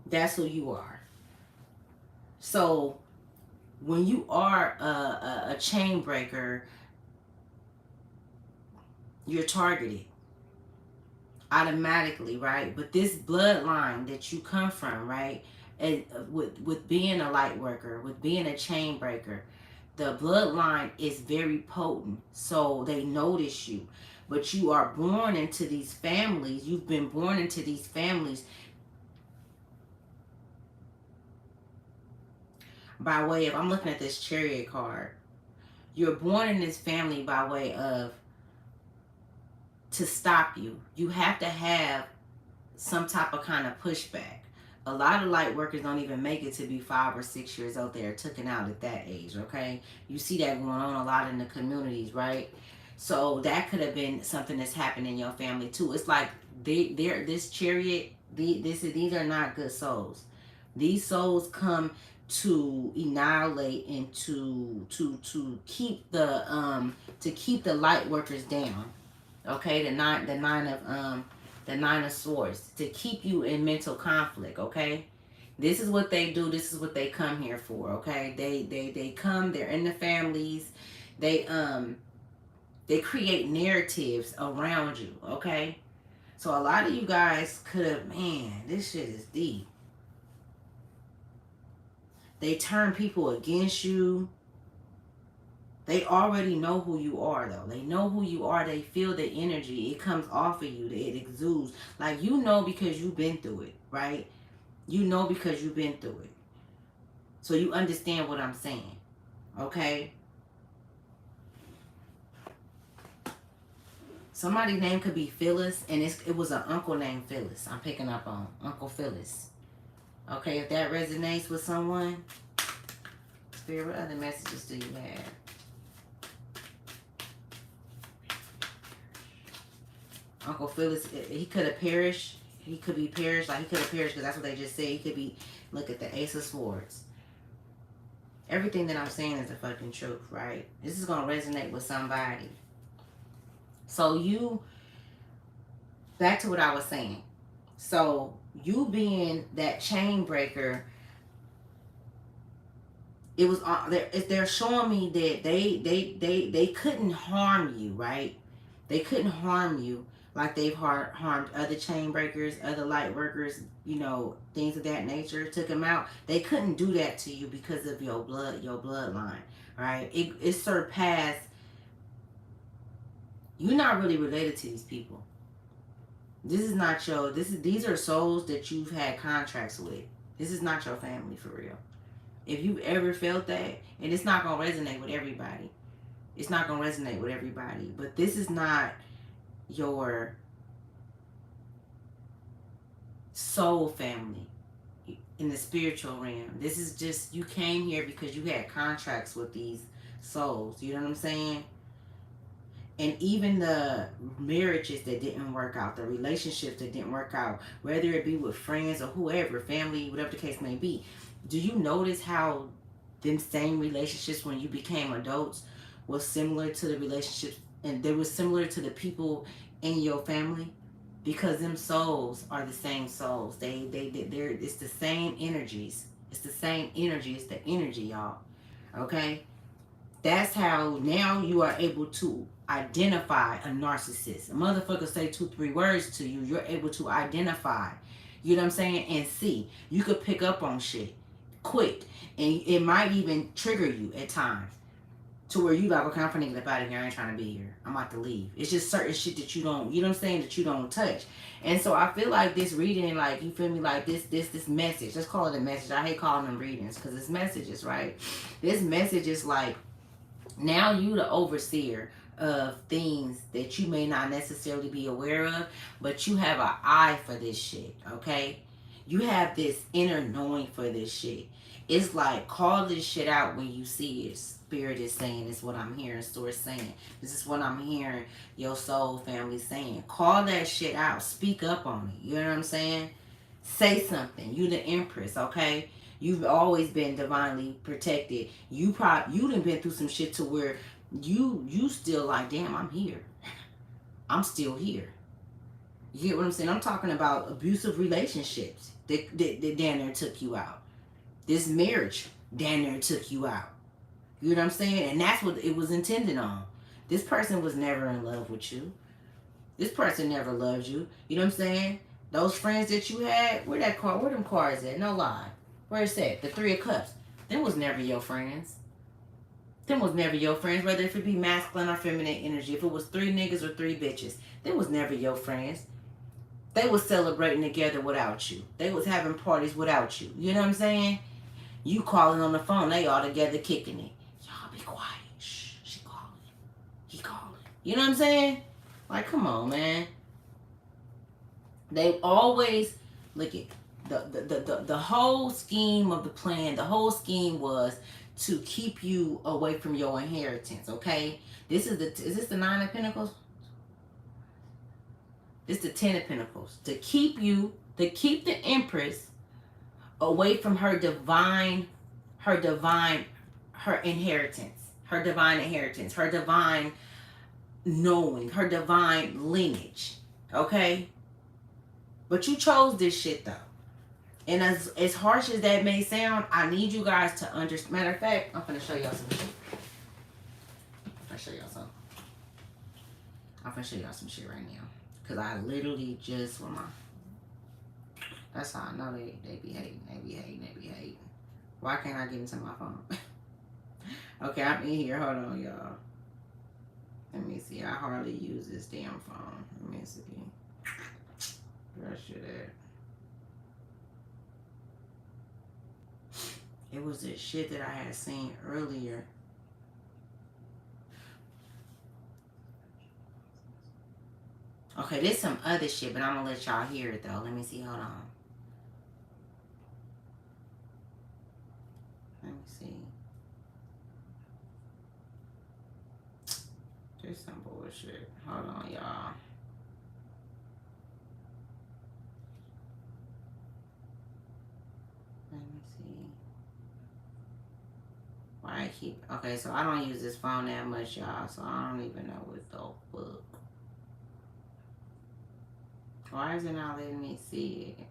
A: That's who you are. So when you are a chain breaker, you're targeted automatically, right? But this bloodline that you come from, right, and with being a light worker, with being a chain breaker, the bloodline is very potent. So they notice you. But you are born into these families. You've been born into these families by way of, I'm looking at this Chariot card. You're born in this family by way of, to stop you. You have to have some type of kind of pushback. A lot of light workers don't even make it to be 5 or 6 years old. They're taken out at that age, okay? You see that going on a lot in the communities, right? So that could have been something that's happened in your family too. It's like this Chariot, these are not good souls. These souls come to annihilate and to keep the light workers down. Okay, the nine of swords, to keep you in mental conflict. Okay, this is what they do. This is what they come here for. Okay, they come. They're in the families. They create narratives around you. Okay, so a lot of you guys could have, man, this shit is deep. They turn people against you. They already know who you are, though. They know who you are. They feel the energy. It comes off of you. It exudes. Like, you know, because you've been through it, right? You know because you've been through it. So you understand what I'm saying, okay? Somebody's name could be Phyllis, and it was an uncle named Phyllis. I'm picking up on Uncle Phyllis. Okay, if that resonates with someone, Spirit, what other messages do you have? Uncle Phyllis, he could have perished. He could be perished. Like, he could have perished because that's what they just said. He could be, look at the Ace of Swords. Everything that I'm saying is the fucking truth, right? This is going to resonate with somebody. So you, back to what I was saying. So you being that chain breaker, it was, they're showing me that they couldn't harm you, right? They couldn't harm you like they've harmed other chain breakers, other light workers, you know, things of that nature. Took them out. They couldn't do that to you because of your bloodline, right? It surpassed. You're not really related to these people. This is not your. These are souls that you've had contracts with. This is not your family for real. If you've ever felt that, and it's not going to resonate with everybody. It's not going to resonate with everybody. But this is not your soul family in the spiritual realm. This is just, you came here because you had contracts with these souls. You know what I'm saying? And even the marriages that didn't work out, the relationships that didn't work out, whether it be with friends or whoever, family, whatever the case may be, do you notice how them same relationships when you became adults was similar to the relationships, and they were similar to the people in your family? Because them souls are the same souls. They're, it's the same energies. It's the same energy. It's the energy, y'all. Okay? That's how now you are able to identify a narcissist. A motherfucker say 2-3 words to you, you're able to identify. You know what I'm saying? And see. You could pick up on shit quick. And it might even trigger you at times. To where you like, okay, I'm finna get up out of here. I ain't trying to be here. I'm about to leave. It's just certain shit that you don't, you know what I'm saying, that you don't touch. And so I feel like this reading, like, you feel me, like this message. Let's call it a message. I hate calling them readings because it's messages, right? This message is like, now you the overseer of things that you may not necessarily be aware of, but you have an eye for this shit, okay? You have this inner knowing for this shit. It's like, call this shit out when you see it. Spirit is saying, this is what I'm hearing. Source saying, this is what I'm hearing your soul family saying. Call that shit out. Speak up on it. You know what I'm saying? Say something. You the empress, okay? You've always been divinely protected. You done been through some shit to where you still like, damn, I'm here. I'm still here. You get what I'm saying? I'm talking about abusive relationships that down there took you out. This marriage down there took you out. You know what I'm saying? And that's what it was intended on. This person was never in love with you. This person never loved you. You know what I'm saying? Those friends that you had, where them cards at? No lie. Where's that? The 3 of Cups. Them was never your friends. Them was never your friends, whether if it be masculine or feminine energy. If it was 3 niggas or 3 bitches, them was never your friends. They was celebrating together without you. They was having parties without you. You know what I'm saying? You calling on the phone, they all together kicking it. Y'all be quiet. Shh, she calling. He calling. You know what I'm saying? Like, come on, man. They always, look at the whole scheme of the plan, the whole scheme was to keep you away from your inheritance, okay? Is this the 9 of Pentacles? This is the 10 of Pentacles. To keep the Empress away from her divine inheritance, her divine knowing, her divine lineage, okay? But you chose this shit though. And as harsh as that may sound, I need you guys to understand. Matter of fact, I'm finna show y'all some shit. I'm finna show y'all some shit right now. Cause I literally just that's how I know they be hating. Why can't I get into my phone? Okay, I'm in here. Hold on, y'all. Let me see. I hardly use this damn phone. Let me see. Where should it? It was this shit that I had seen earlier. Okay, there's some other shit, but I'm gonna let y'all hear it though. Let me see. Hold on. Let me see. There's some bullshit. Hold on, y'all. Let me see. Why I keep... Okay, so I don't use this phone that much, y'all, so I don't even know what the fuck. Why is it not letting me see it?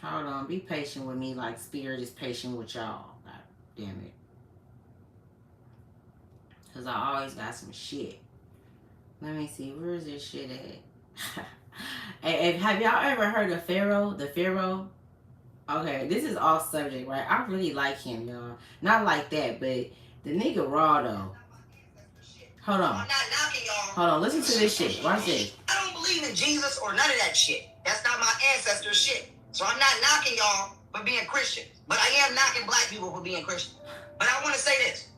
A: Hold on. Be patient with me like Spirit is patient with y'all. God damn it. Because I always got some shit. Let me see. Where is this shit at? Hey, have y'all ever heard of Pharaoh? The Pharaoh? Okay, this is off subject, right? I really like him, y'all. Not like that, but the nigga raw, though. Hold on. I'm not knocking y'all. Hold on, listen to this shit. Watch this. I don't believe in Jesus or none of that shit. That's not my ancestors' shit. So I'm not knocking y'all for being Christian. But I am knocking black people for being Christian. But I want to say this.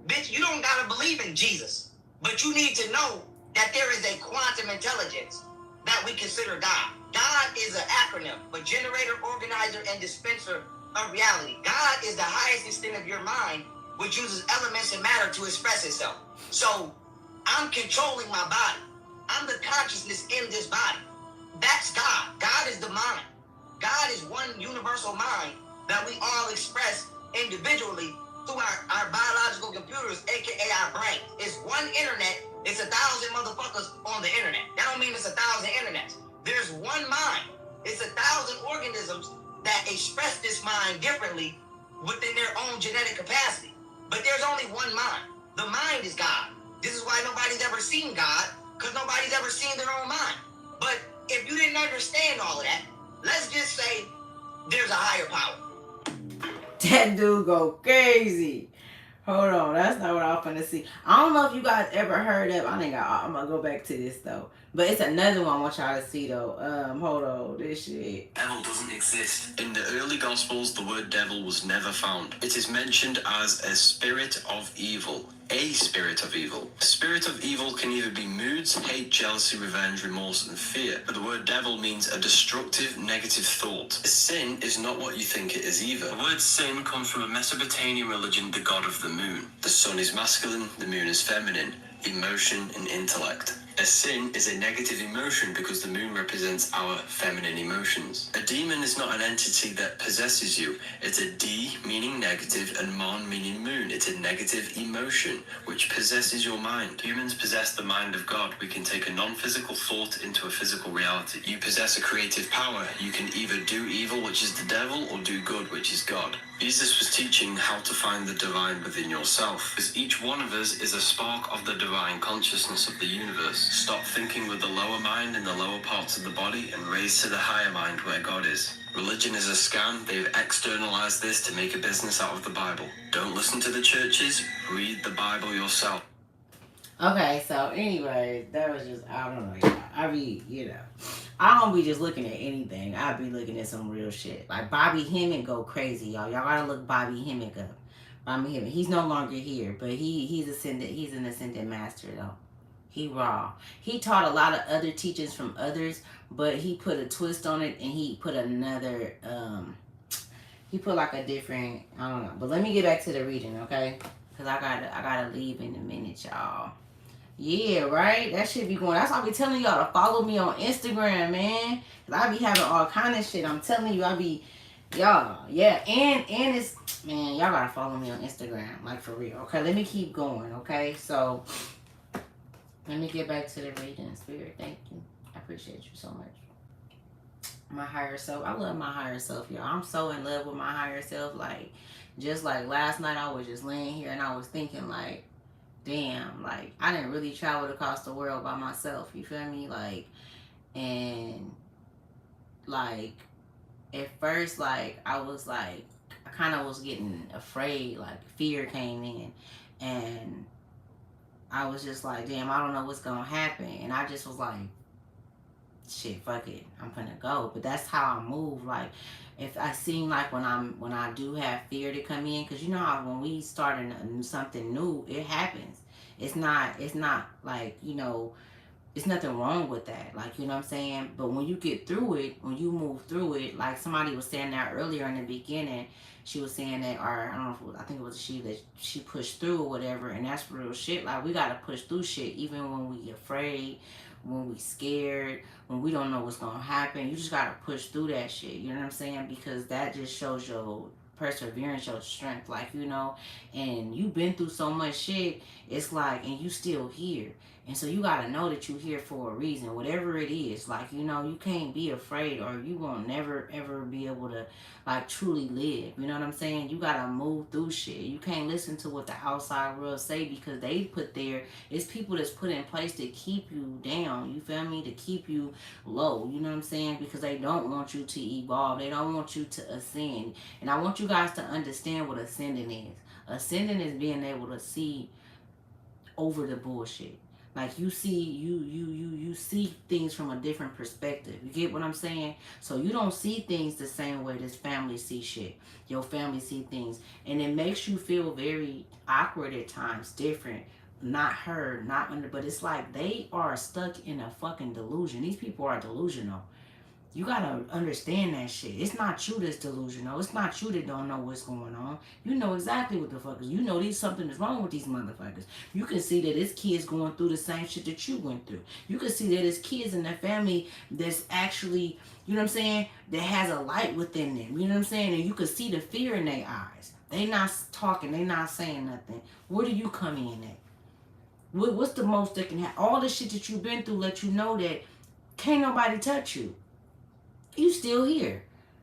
A: Bitch, you don't gotta believe in Jesus. But you need to know that there is a quantum intelligence that we consider God. God is an acronym for generator, organizer, and dispenser of reality. God is the highest extent of your mind, which uses elements and matter to express itself. So I'm controlling my body. I'm the consciousness in this body. That's God. God is the mind. God is one universal mind that we all express individually through our biological computers, aka our brain. It's one internet. It's 1,000 motherfuckers on the internet. That don't mean it's 1,000 internets. There's one mind. It's 1,000 organisms that express this mind differently within their own genetic capacity. But there's only one mind. The mind is God. This is why nobody's ever seen God, because nobody's ever seen their own mind. But if you didn't understand all of that, let's just say there's a higher power. That dude go crazy. Hold on, that's not what I'm finna see. I don't know if you guys ever heard of. I'm gonna go back to this though. But it's another one I want y'all to see though. Hold on, this shit.
B: Devil doesn't exist. In the early Gospels, the word devil was never found. It is mentioned as a spirit of evil. A spirit of evil. A spirit of evil can either be moods, hate, jealousy, revenge, remorse, and fear. But the word devil means a destructive, negative thought. A sin is not what you think it is either. The word sin comes from a Mesopotamian religion, the god of the moon. The sun is masculine, the moon is feminine. Emotion and intellect. A sin is a negative emotion because the moon represents our feminine emotions. A demon is not an entity that possesses you. It's a D meaning negative and mon meaning moon. It's a negative emotion which possesses your mind. Humans possess the mind of God. We can take a non-physical thought into a physical reality. You possess a creative power. You can either do evil, which is the devil, or do good, which is God. Jesus was teaching how to find the divine within yourself, because each one of us is a spark of the divine consciousness of the universe. Stop thinking with the lower mind in the lower parts of the body and raise to the higher mind where God is. Religion is a scam. They've externalized this to make a business out of the Bible. Don't listen to the churches. Read the Bible yourself.
A: Okay, so anyway, that was just, I don't know, y'all. I don't be just looking at anything. I be looking at some real shit. Like Bobby Hemmett go crazy, y'all. Y'all gotta look Bobby Hemmett up. Bobby Hemmett. He's no longer here, but he's an ascended master though. He raw. He taught a lot of other teachings from others, but he put a twist on it and he put another he put like a different, I don't know. But let me get back to the reading, okay? Cause I gotta leave in a minute, y'all. Yeah, right? That shit be going. That's why I be telling y'all to follow me on Instagram, man. Cause I be having all kind of shit. I'm telling you, y'all, yeah. And it's, man, y'all gotta follow me on Instagram. Like, for real. Okay, let me keep going, okay? So, let me get back to the reading. Spirit, thank you. I appreciate you so much. My higher self. I love my higher self, y'all. I'm so in love with my higher self. Like, just like last night, I was just laying here and I was thinking, like, damn, like, I didn't really travel across the world by myself, you feel me? Like, and, like, at first, like, I was, like, I kind of was getting afraid, like, fear came in, and I was just like, damn, I don't know what's gonna happen, and I just was like, shit, fuck it, I'm gonna go. But that's how I move. Like, if I seem like when I do have fear to come in, because you know how when we start something new, it happens. It's not like, you know, it's nothing wrong with that. Like, you know what I'm saying? But when you get through it, when you move through it, like somebody was saying that earlier in the beginning, she was saying that, or I don't know if it was, I think it was she, that she pushed through or whatever, and that's real shit. Like, we gotta push through shit, even when we afraid, when we scared, when we don't know what's gonna happen. You just gotta push through that shit, you know what I'm saying? Because that just shows your perseverance, your strength, like, you know, and you've been through so much shit, it's like, and you still here. And so you gotta know that you're here for a reason, whatever it is. Like, you know, you can't be afraid, or you won't never ever be able to, like, truly live. You know what I'm saying? You gotta move through shit. You can't listen to what the outside world say, because they put there, it's people that's put in place to keep you down. You feel me? To keep you low. You know what I'm saying? Because they don't want you to evolve. They don't want you to ascend. And I want you guys to understand what ascending is. Ascending is being able to see over the bullshit. Like you see, you see things from a different perspective. You get what I'm saying? So you don't see things the same way this family see shit. Your family see things, and it makes you feel very awkward at times, different, not heard, not under. But it's like they are stuck in a fucking delusion. These people are delusional. You gotta understand that shit. It's not you that's delusional. It's not you that don't know what's going on. You know exactly what the fuck is. You know these something is wrong with these motherfuckers. You can see that it's kids going through the same shit that you went through. You can see that it's kids in their family that's actually, you know what I'm saying, that has a light within them. You know what I'm saying? And you can see the fear in their eyes. They not talking. They not saying nothing. Where do you come in at? What's the most that can happen? All the shit that you've been through let you know that can't nobody touch you. You still here.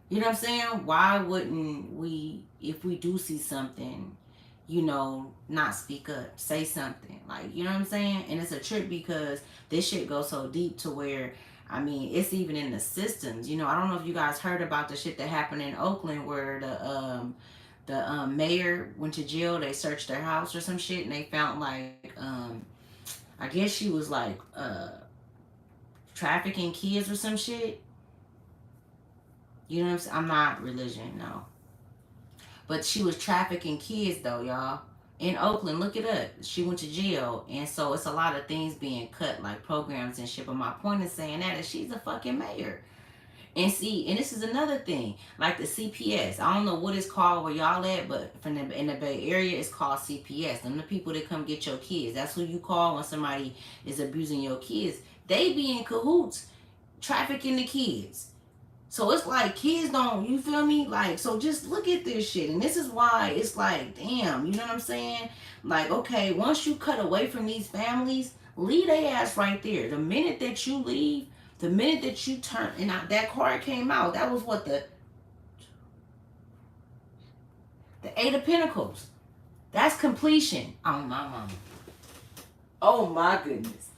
A: You know what I'm saying? Why wouldn't we, if we do see something, you know, not speak up, say something? Like, you know what I'm saying? And it's a trip because this shit goes so deep to where, I mean, it's even in the systems. You know, I don't know if you guys heard about the shit that happened in Oakland where the mayor went to jail. They searched their house or some shit and they found like, I guess she was like trafficking kids or some shit. You know what I'm saying? I'm not religion, no. But she was trafficking kids though, y'all. In Oakland, look it up. She went to jail. And so it's a lot of things being cut, like programs and shit. But my point is saying that is she's a fucking mayor. And see, and this is another thing, like the CPS. I don't know what it's called where y'all at, but in the Bay Area, it's called CPS. Them the people that come get your kids. That's who you call when somebody is abusing your kids. They be in cahoots, trafficking the kids. So it's like kids don't, you feel me? Like, so just look at this shit. And this is why it's like, damn, you know what I'm saying? Like, okay, once you cut away from these families, leave their ass right there. The minute that you leave, the minute that you turn, and that card came out, that was what the Eight of Pentacles. That's completion. Oh, my mama. Oh, my goodness.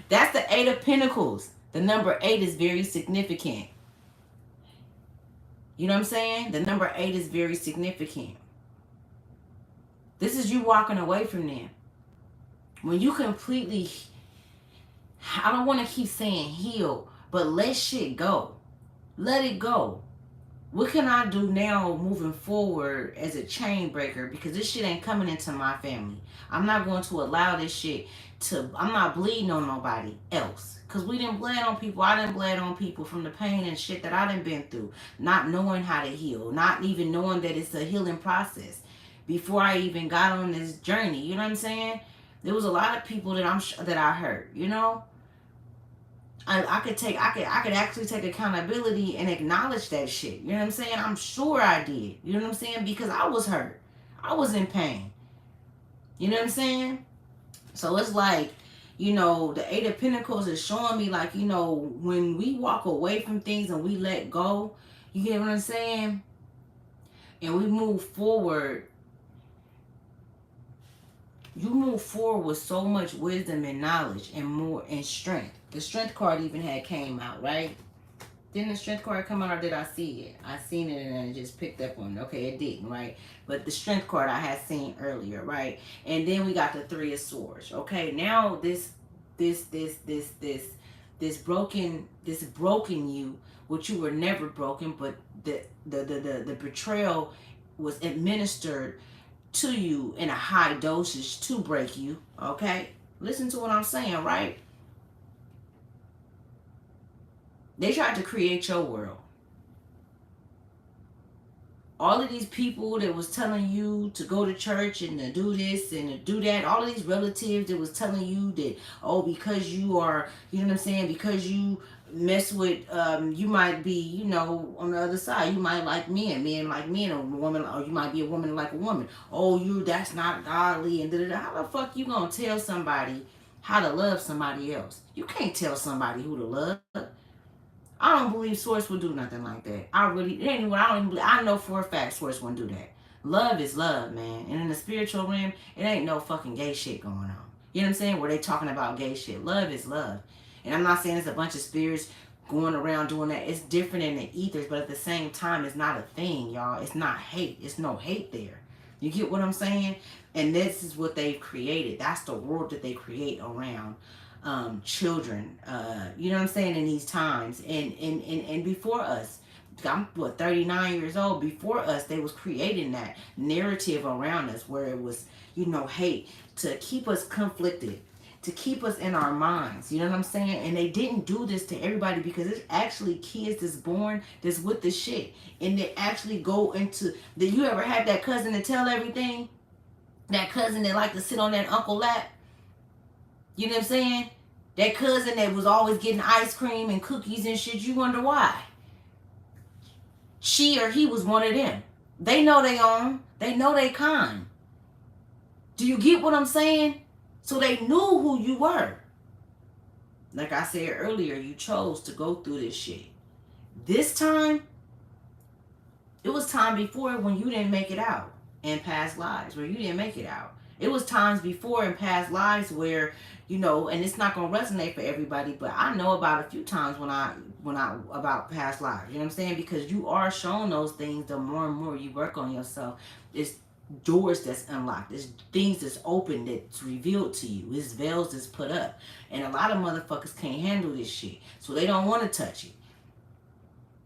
A: That's the Eight of Pentacles. The number 8 is very significant. You know what I'm saying? The number 8 is very significant. This is you walking away from them. When you completely, I don't want to keep saying heal, but let shit go. Let it go. What can I do now moving forward as a chain breaker? Because this shit ain't coming into my family. I'm not going to allow this shit to, I'm not bleeding on nobody else. Because we didn't bleed on people. I didn't bleed on people from the pain and shit that I done been through. Not knowing how to heal. Not even knowing that it's a healing process. Before I even got on this journey. You know what I'm saying? There was a lot of people that I hurt. You know? I could actually take accountability and acknowledge that shit. You know what I'm saying? I'm sure I did. You know what I'm saying? Because I was hurt. I was in pain. You know what I'm saying? So it's like, you know, the Eight of Pentacles is showing me like, you know, when we walk away from things and we let go, you get what I'm saying? And we move forward. You move forward with so much wisdom and knowledge and more and strength. The strength card even had came out, right? Didn't the strength card come out or did I see it? I seen it and I just picked up on it. Okay, it didn't, right? But the strength card I had seen earlier, right? And then we got the Three of Swords. Okay, now this broken you, which you were never broken, but the betrayal was administered to you in a high dosage to break you. Okay? Listen to what I'm saying, right? They tried to create your world. All of these people that was telling you to go to church and to do this and to do that, all of these relatives that was telling you that, oh, because you are, you know what I'm saying, because you mess with, you might be, you know, on the other side, you might like men like men, or a woman, or you might be a woman like a woman. Oh, that's not godly, and da-da-da. How the fuck you gonna tell somebody how to love somebody else? You can't tell somebody who to love. I don't believe Source would do nothing like that. I know for a fact Source wouldn't do that. Love is love, man. And in the spiritual realm, it ain't no fucking gay shit going on. You know what I'm saying? Where they talking about gay shit. Love is love. And I'm not saying it's a bunch of spirits going around doing that. It's different in the ethers, but at the same time, it's not a thing, y'all. It's not hate. It's no hate there. You get what I'm saying? And this is what they've created. That's the world that they create around children. You know what I'm saying? In these times, and before us, I'm 39 years old. Before us, they was creating that narrative around us where it was, hate to keep us conflicted, to keep us in our minds. You know what I'm saying? And they didn't do this to everybody because it's actually kids that's born that's with the shit, and they actually go into. Did you ever have that cousin that tell everything? That cousin that like to sit on that uncle lap? You know what I'm saying? That cousin that was always getting ice cream and cookies and shit. You wonder why? She or he was one of them. They know they own. They know they kind. Do you get what I'm saying? So they knew who you were. Like I said earlier, you chose to go through this shit. This time, it was time before when you didn't make it out in past lives, where you didn't make it out. It was times before in past lives where, and it's not gonna resonate for everybody, but I know about a few times when I about past lives. You know what I'm saying? Because you are shown those things. The more and more you work on yourself, it's doors that's unlocked. There's things that's open that's revealed to you. It's veils that's put up, and a lot of motherfuckers can't handle this shit, so they don't want to touch it.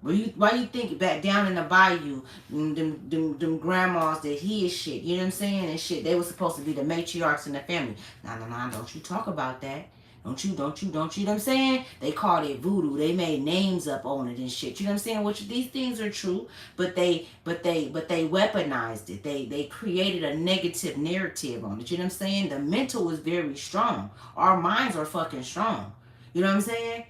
A: Why you think back down in the bayou, them grandmas that hid shit, you know what I'm saying, and shit, they were supposed to be the matriarchs in the family. Nah, don't you talk about that. Don't you know what I'm saying? They called it voodoo. They made names up on it and shit. You know what I'm saying? Which these things are true, but they weaponized it. They created a negative narrative on it. You know what I'm saying? The mental is very strong. Our minds are fucking strong. You know what I'm saying?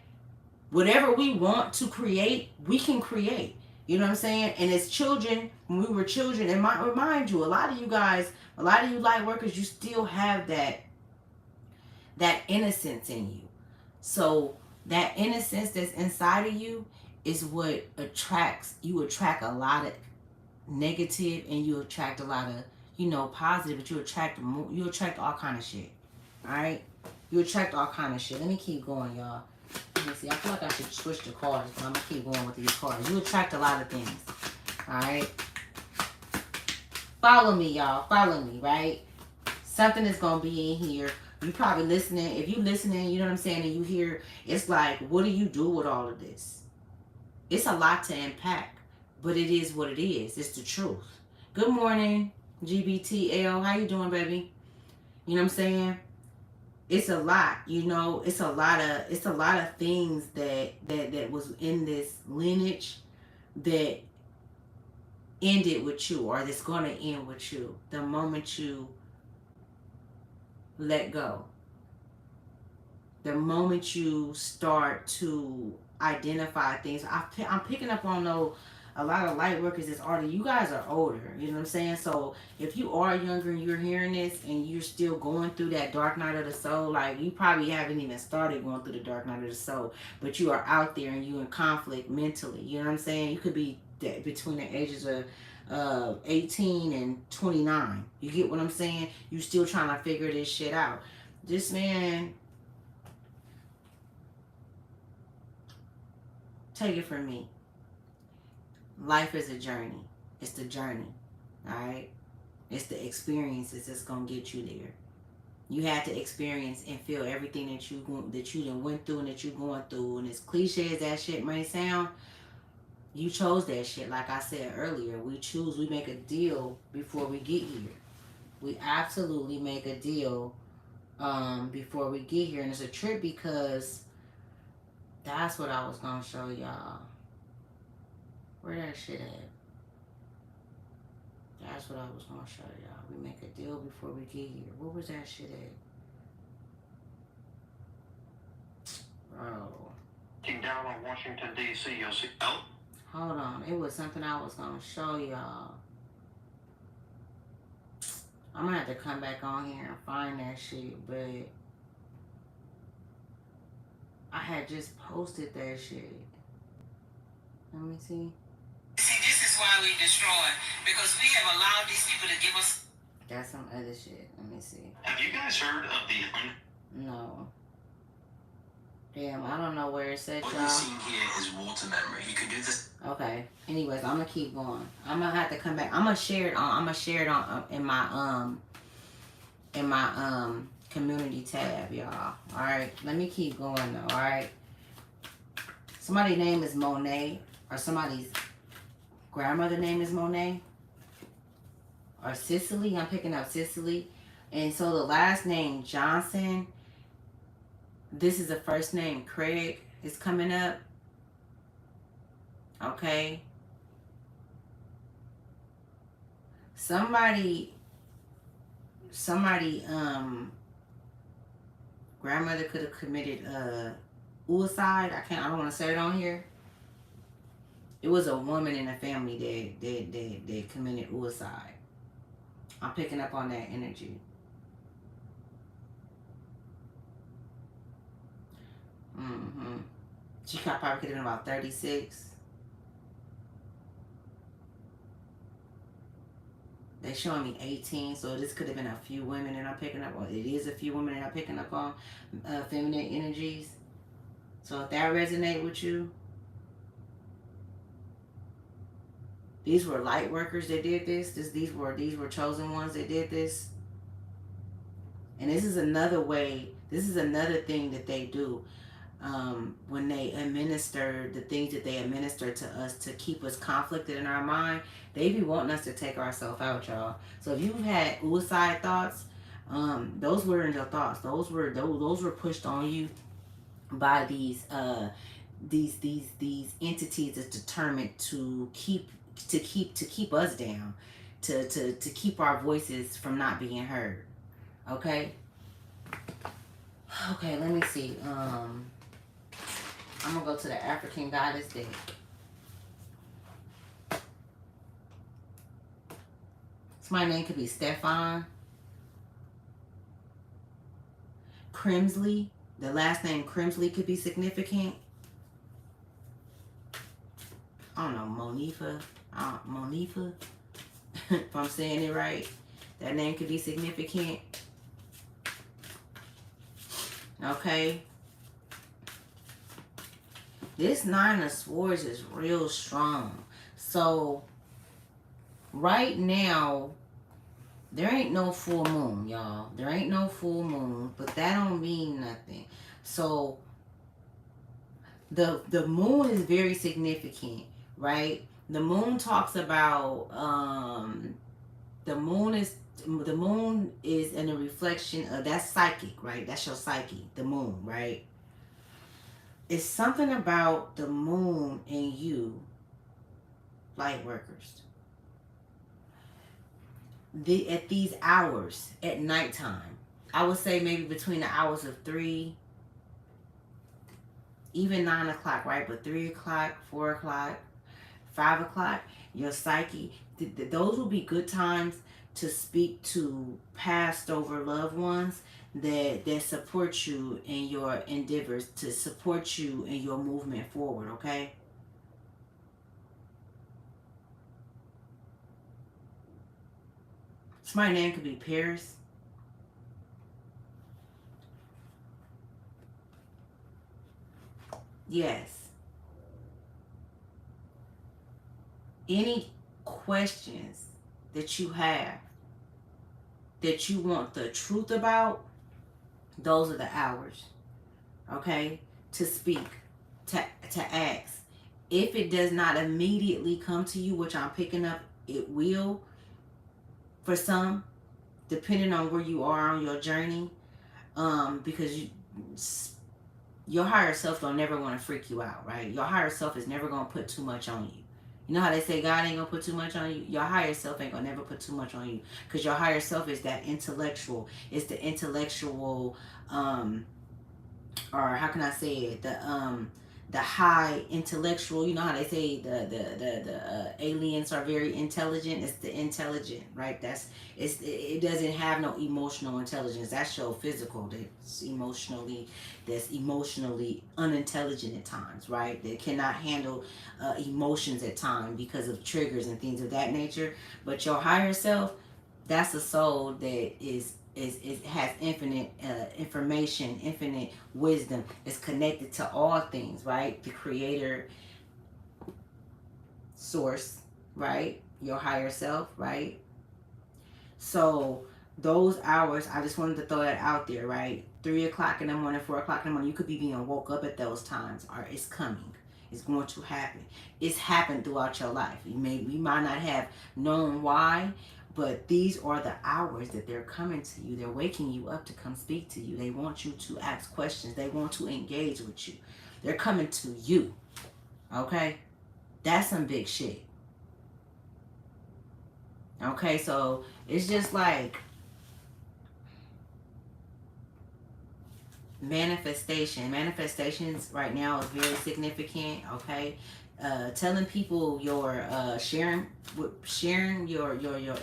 A: Whatever we want to create, we can create. You know what I'm saying? And as children, when we were children, and remind you, a lot of you light workers, you still have that innocence in you. So that innocence that's inside of you is what you attract a lot of negative, and you attract a lot of, positive, but you attract all kind of shit. All right? You attract all kind of shit. Let me keep going, y'all. Let me see. I feel like I should switch the cards, but I'm going to keep going with these cards. You attract a lot of things. Alright? Follow me, y'all. Follow me, right? Something is going to be in here. You probably listening. If you listening, you know what I'm saying, and you hear, it's like, what do you do with all of this? It's a lot to unpack, but it is what it is. It's the truth. Good morning, GBTL. How you doing, baby? You know what I'm saying? It's a lot, it's a lot of things that was in this lineage that ended with you, or that's going to end with you the moment you let go, the moment you start to identify things. I'm picking up on a lot of light workers that's older. You guys are older, you know what I'm saying? So if you are younger and you're hearing this and you're still going through that dark night of the soul, like you probably haven't even started going through the dark night of the soul, but you are out there and you're in conflict mentally, you know what I'm saying? You could be between the ages of 18 and 29. You get what I'm saying? You still trying to figure this shit out. This man, take it from me. Life is a journey. It's the journey, all right? It's the experiences that's gonna get you there. You had to experience and feel everything that you done went through and that you're going through. And as cliche as that shit may sound, you chose that shit. Like I said earlier, we make a deal before we get here. We absolutely make a deal before we get here, and it's a trip because that's what I was gonna show y'all. Where that shit at? That's what I was gonna show y'all. We make a deal before we get here. Where was that shit at? Bro.
B: Down on Washington, D.C., you'll see. Oh.
A: Hold on. It was something I was gonna show y'all. I'm gonna have to come back on here and find that shit, but I had just posted that shit. Let me see. See, this is why we destroy, because we have allowed these people to give us. That's some other shit. Let me see.
B: Have you guys heard of the...
A: No. Damn, I don't know where it's at,
B: What
A: y'all.
B: you're seeing here is water memory. You can do this.
A: Okay. Anyways, I'm gonna keep going. I'm gonna have to come back. I'm gonna share it on in my community tab, y'all. All right. Let me keep going though. All right. Somebody's name is Monet, or somebody's grandmother name is Monet, or Cicely. I'm picking up Cicely, and so the last name Johnson. This is the first name Craig is coming up. Okay. Somebody grandmother could have committed suicide. I don't want to say it on here. It was a woman in the family that committed suicide. I'm picking up on that energy. She probably could have been about 36. They showing me 18, so this could have been a few women that I'm picking up on. It is a few women that I'm picking up on feminine energies. So if that resonates with you, these were light workers that did this. These were chosen ones that did this. And this is another way. This is another thing that they do. When they administer the things that they administer to us to keep us conflicted in our mind, they be wanting us to take ourselves out, y'all. So if you've had suicide thoughts, those weren't your thoughts. Those were pushed on you by these entities that's determined to keep us down, to keep our voices from not being heard. Okay. Okay, let me see. I'm gonna go to the African Goddess deck. So my name could be Stefan Crimsley. The last name Crimsley could be significant. I don't know, Monifa. Monifa. If I'm saying it right, that name could be significant. Okay. This Nine of Swords is real strong. So, right now, there ain't no full moon, y'all. There ain't no full moon, but that don't mean nothing. So, the moon is very significant, right? The moon talks about, the moon is in a reflection of, that's psychic, right? That's your psyche, the moon, right? It's something about the moon and you, light workers. At these hours at nighttime, I would say maybe between the hours of 3, even 9 o'clock, right? But 3 o'clock, 4 o'clock, 5 o'clock, your psyche, those will be good times to speak to passed over loved ones that support you in your endeavors, to support you in your movement forward, okay? So my name could be Paris. Yes. Any questions that you have that you want the truth about, those are the hours, okay, to speak, to ask. If it does not immediately come to you, which I'm picking up, it will for some, depending on where you are on your journey, because your higher self don't never want to freak you out, right? Your higher self is never going to put too much on you. You know how they say God ain't going to put too much on you? Your higher self ain't going to never put too much on you. Because your higher self is that intellectual. It's the intellectual, or how can I say it? The high intellectual. You know how they say the aliens are very intelligent? It's the intelligent, right? It doesn't have no emotional intelligence. That's your physical. That's emotionally unintelligent at times, right? They cannot handle emotions at times because of triggers and things of that nature. But your higher self, that's a soul that is it has infinite information, infinite wisdom. It's connected to all things, right? The creator, source, right? Your higher self, right? So those hours, I just wanted to throw that out there, right? 3 o'clock in the morning, 4 o'clock in the morning, you could be being woke up at those times, or it's coming. It's going to happen. It's happened throughout your life. You might not have known why, but these are the hours that they're coming to you. They're waking you up to come speak to you. They want you to ask questions. They want to engage with you. They're coming to you. Okay? That's some big shit. Okay, so it's just like manifestations right now is very significant. Okay, telling people your sharing your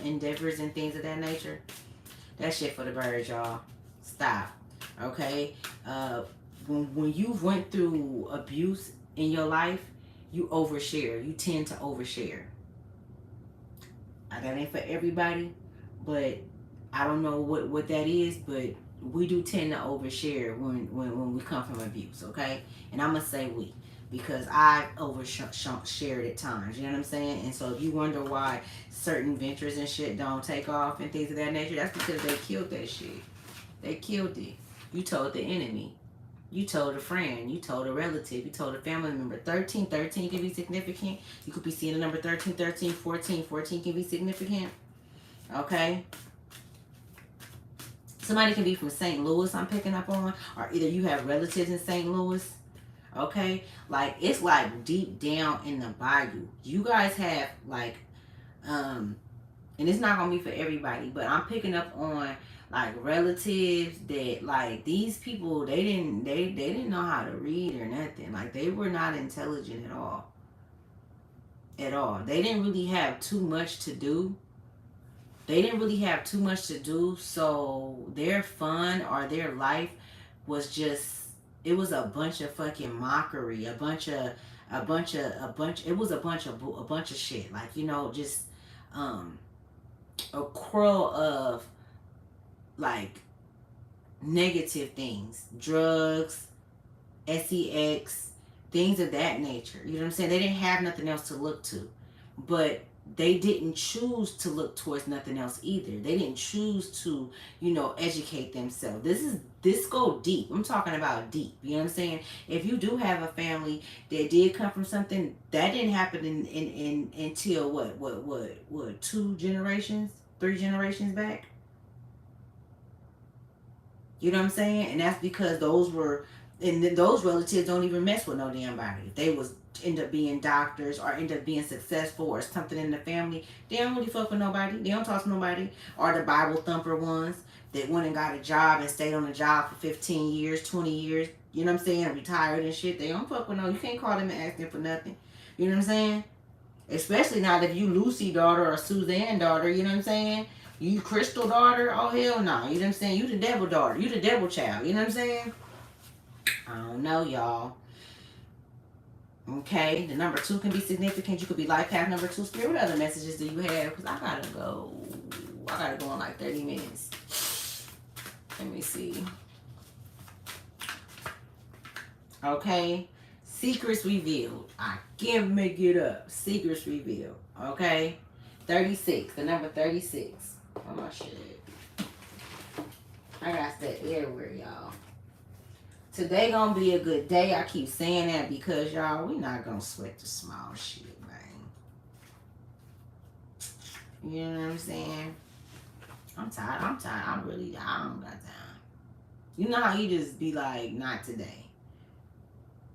A: endeavors and things of that nature, that shit for the birds, y'all. Stop. Okay, when you went through abuse in your life, you overshare. You tend to overshare. That ain't for everybody, but I don't know what that is, but we do tend to overshare when we come from abuse, okay? And I'm gonna say we, because I overshared at times, you know what I'm saying? And so if you wonder why certain ventures and shit don't take off and things of that nature, that's because they killed that shit. They killed it. You told the enemy. You told a friend, you told a relative, you told a family member. 13 can be significant. You could be seeing the number 13 14 can be significant. Okay? Somebody can be from St. Louis, I'm picking up on, or either you have relatives in St. Louis. Okay? Like, it's like deep down in the bayou. You guys have like, and it's not gonna be for everybody, but I'm picking up on like relatives that like these people they didn't know how to read or nothing. Like, they were not intelligent at all. At all. They didn't really have too much to do. So their fun or their life was just, it was a bunch of fucking mockery, it was a bunch of shit. Like, just a quarrel of like negative things, drugs, sex, things of that nature. You know what I'm saying? They didn't have nothing else to look to, but they didn't choose to look towards nothing else either. They didn't choose to, educate themselves. This go deep. I'm talking about deep. You know what I'm saying? If you do have a family that did come from something that didn't happen in until what 2 generations, 3 generations back. You know what I'm saying? And that's because those relatives don't even mess with no damn body. If they was end up being doctors or end up being successful or something in the family, they don't really fuck with nobody. They don't talk to nobody. Or the Bible thumper ones that went and got a job and stayed on the job for 15 years, 20 years. You know what I'm saying? Retired and shit. They don't fuck with no. You can't call them and ask them for nothing. You know what I'm saying? Especially not if you Lucy daughter or Suzanne daughter. You know what I'm saying? You Crystal daughter? Oh, hell no. You know what I'm saying? You the devil daughter. You the devil child. You know what I'm saying? I don't know, y'all. Okay, the number 2 can be significant. You could be life path number 2. Spirit, what other messages do you have? Because I gotta go in like 30 minutes. Let me see. Okay, secrets revealed. I can't make it up. Secrets revealed. Okay, 36. The number 36. Oh my shit. I got that everywhere, y'all. Today gonna be a good day. I keep saying that because, y'all, we not gonna sweat the small shit, man. You know what I'm saying? I'm tired. I don't got time. You know how you just be like, not today.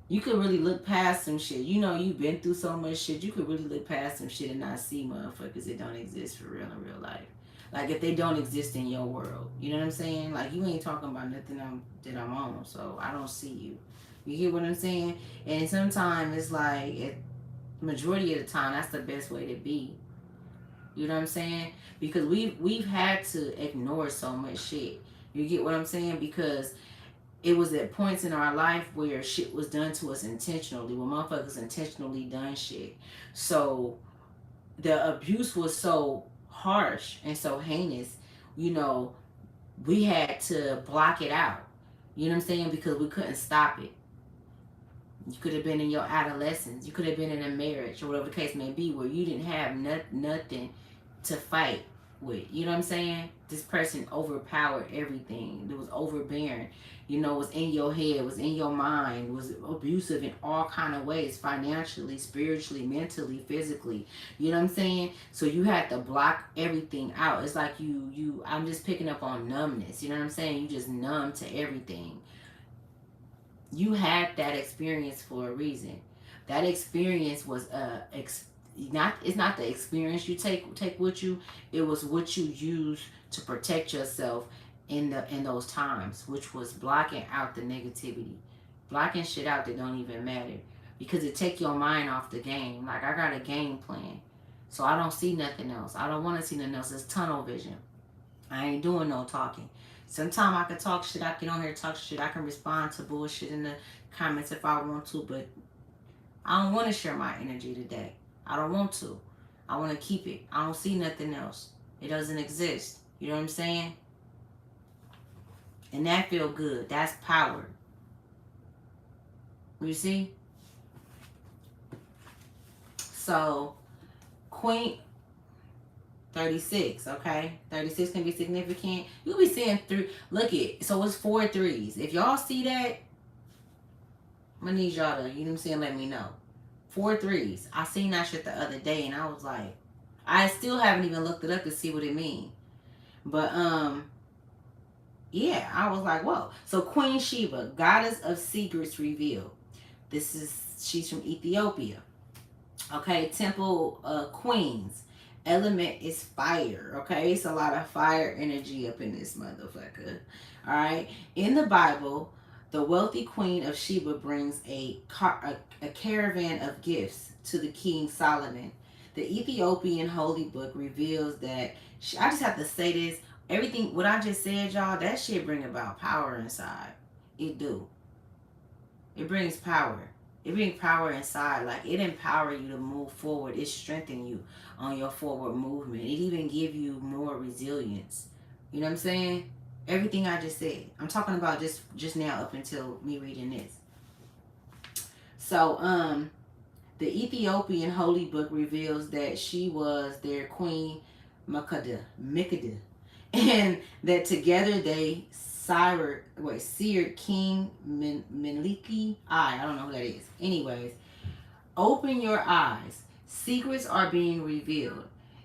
A: You could really look past some shit. You've been through so much shit. You could really look past some shit and not see motherfuckers that don't exist for real in real life. Like, if they don't exist in your world. You know what I'm saying? Like, you ain't talking about nothing that I'm on, so I don't see you. You get what I'm saying? And sometimes it's like, majority of the time, that's the best way to be. You know what I'm saying? Because we've had to ignore so much shit. You get what I'm saying? Because it was at points in our life where shit was done to us intentionally, when motherfuckers intentionally done shit. So the abuse was so harsh and so heinous, we had to block it out. You know what I'm saying? Because we couldn't stop it. You could have been in your adolescence. You could have been in a marriage or whatever the case may be where you didn't have nothing to fight with. You know what I'm saying? This person overpowered everything. It was overbearing. You know, was in your head, was in your mind, was abusive in all kind of ways, financially, spiritually, mentally, physically. You know what I'm saying? So you had to block everything out. It's like I'm just picking up on numbness. You know what I'm saying? You just numb to everything. You had that experience for a reason. That experience was not, it's not the experience you take with you. It was what you use to protect yourself in those times, which was blocking out the negativity, blocking shit out that don't even matter, because it take your mind off the game. Like, I got a game plan, so I don't see nothing else. I don't want to see nothing else. It's tunnel vision. I ain't doing no talking. Sometimes I can talk shit. I get on here talk shit. I can respond to bullshit in the comments if I want to, but I don't want to share my energy today. I don't want to. I want to keep it. I don't see nothing else. It doesn't exist. You know what I'm saying? And that feel good. That's power. You see? So, Queen 36, okay? 36 can be significant. You'll be seeing three. Look it. So it's 4 3s. If y'all see that, I'm gonna need y'all to, you know what I'm saying, let me know. 4 3s. I seen that shit the other day and I was like, I still haven't even looked it up to see what it means. But yeah, I was like, whoa. So Queen Sheba, goddess of secrets revealed. She's from Ethiopia. Okay, temple queens. Element is fire. Okay, it's a lot of fire energy up in this motherfucker. All right, in the Bible, the wealthy queen of Sheba brings a caravan of gifts to the king Solomon. The Ethiopian holy book reveals that I just have to say this. Everything what I just said, y'all, that shit bring about power inside. It do. It brings power. It brings power inside. Like, it empower you to move forward. It strengthens you on your forward movement. It even give you more resilience. You know what I'm saying? Everything I just said. I'm talking about just now up until me reading this. So, the Ethiopian holy book reveals that she was their queen Mikada, and that together they seared King Menliki. I don't know who that is. Anyways, open your eyes. Secrets are being revealed.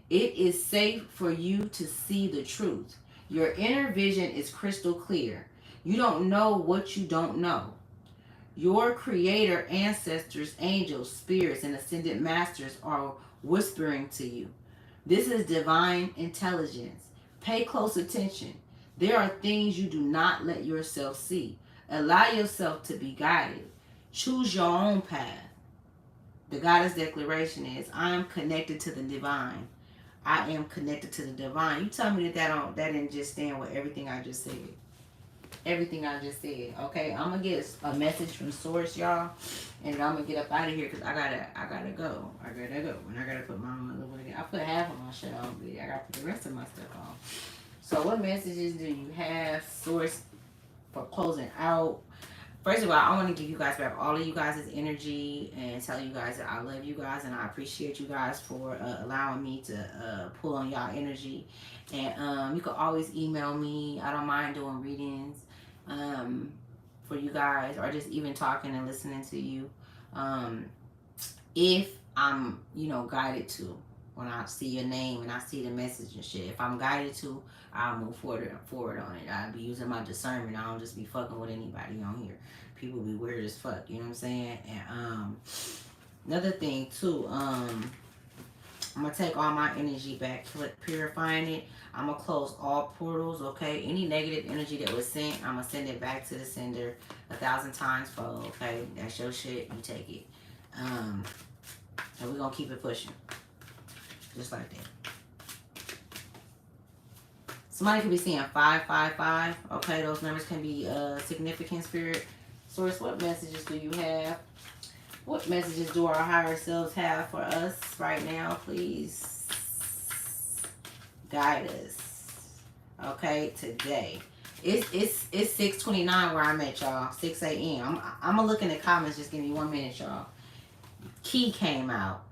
A: It is safe for you to see the truth. Your inner vision is crystal clear. You don't know what you don't know. Your creator, ancestors, angels, spirits, and ascended masters are whispering to you. This is divine intelligence. Pay close attention. There are things you do not let yourself see. Allow yourself to be guided. Choose your own path. The goddess declaration is, I am connected to the divine. I am connected to the divine. You tell me that didn't just stand with everything I just said. Everything I just said. Okay, I'm gonna get a message from source, y'all, and I'm gonna get up out of here because I gotta go. And I gotta put my motherfucking. I put half of my shit on, but I gotta put the rest of my stuff on. So, what messages do you have, source, for closing out? First of all, I want to give you guys back all of you guys' energy and tell you guys that I love you guys and I appreciate you guys for allowing me to pull on y'all energy. And you can always email me. I don't mind doing readings for you guys, or just even talking and listening to you. If I'm, guided to. When I see your name and I see the message and shit, if I'm guided to, I'll move forward on it. I'll be using my discernment. I don't just be fucking with anybody on here. People be weird as fuck, you know what I'm saying? And another thing too, I'm gonna take all my energy back, purifying it. I'm gonna close all portals, okay? Any negative energy that was sent, I'm gonna send it back to the sender 1,000 times fold, okay? That's your shit, you take it. And we're gonna keep it pushing. Just like that. Somebody could be seeing 555. Okay, those numbers can be significant. Spirit source, what messages do you have? What messages do our higher selves have for us right now? Please guide us. Okay, today. It's 6:29 where I'm at, y'all. 6 a.m. I'm gonna look in the comments. Just give me 1 minute, y'all. Key came out.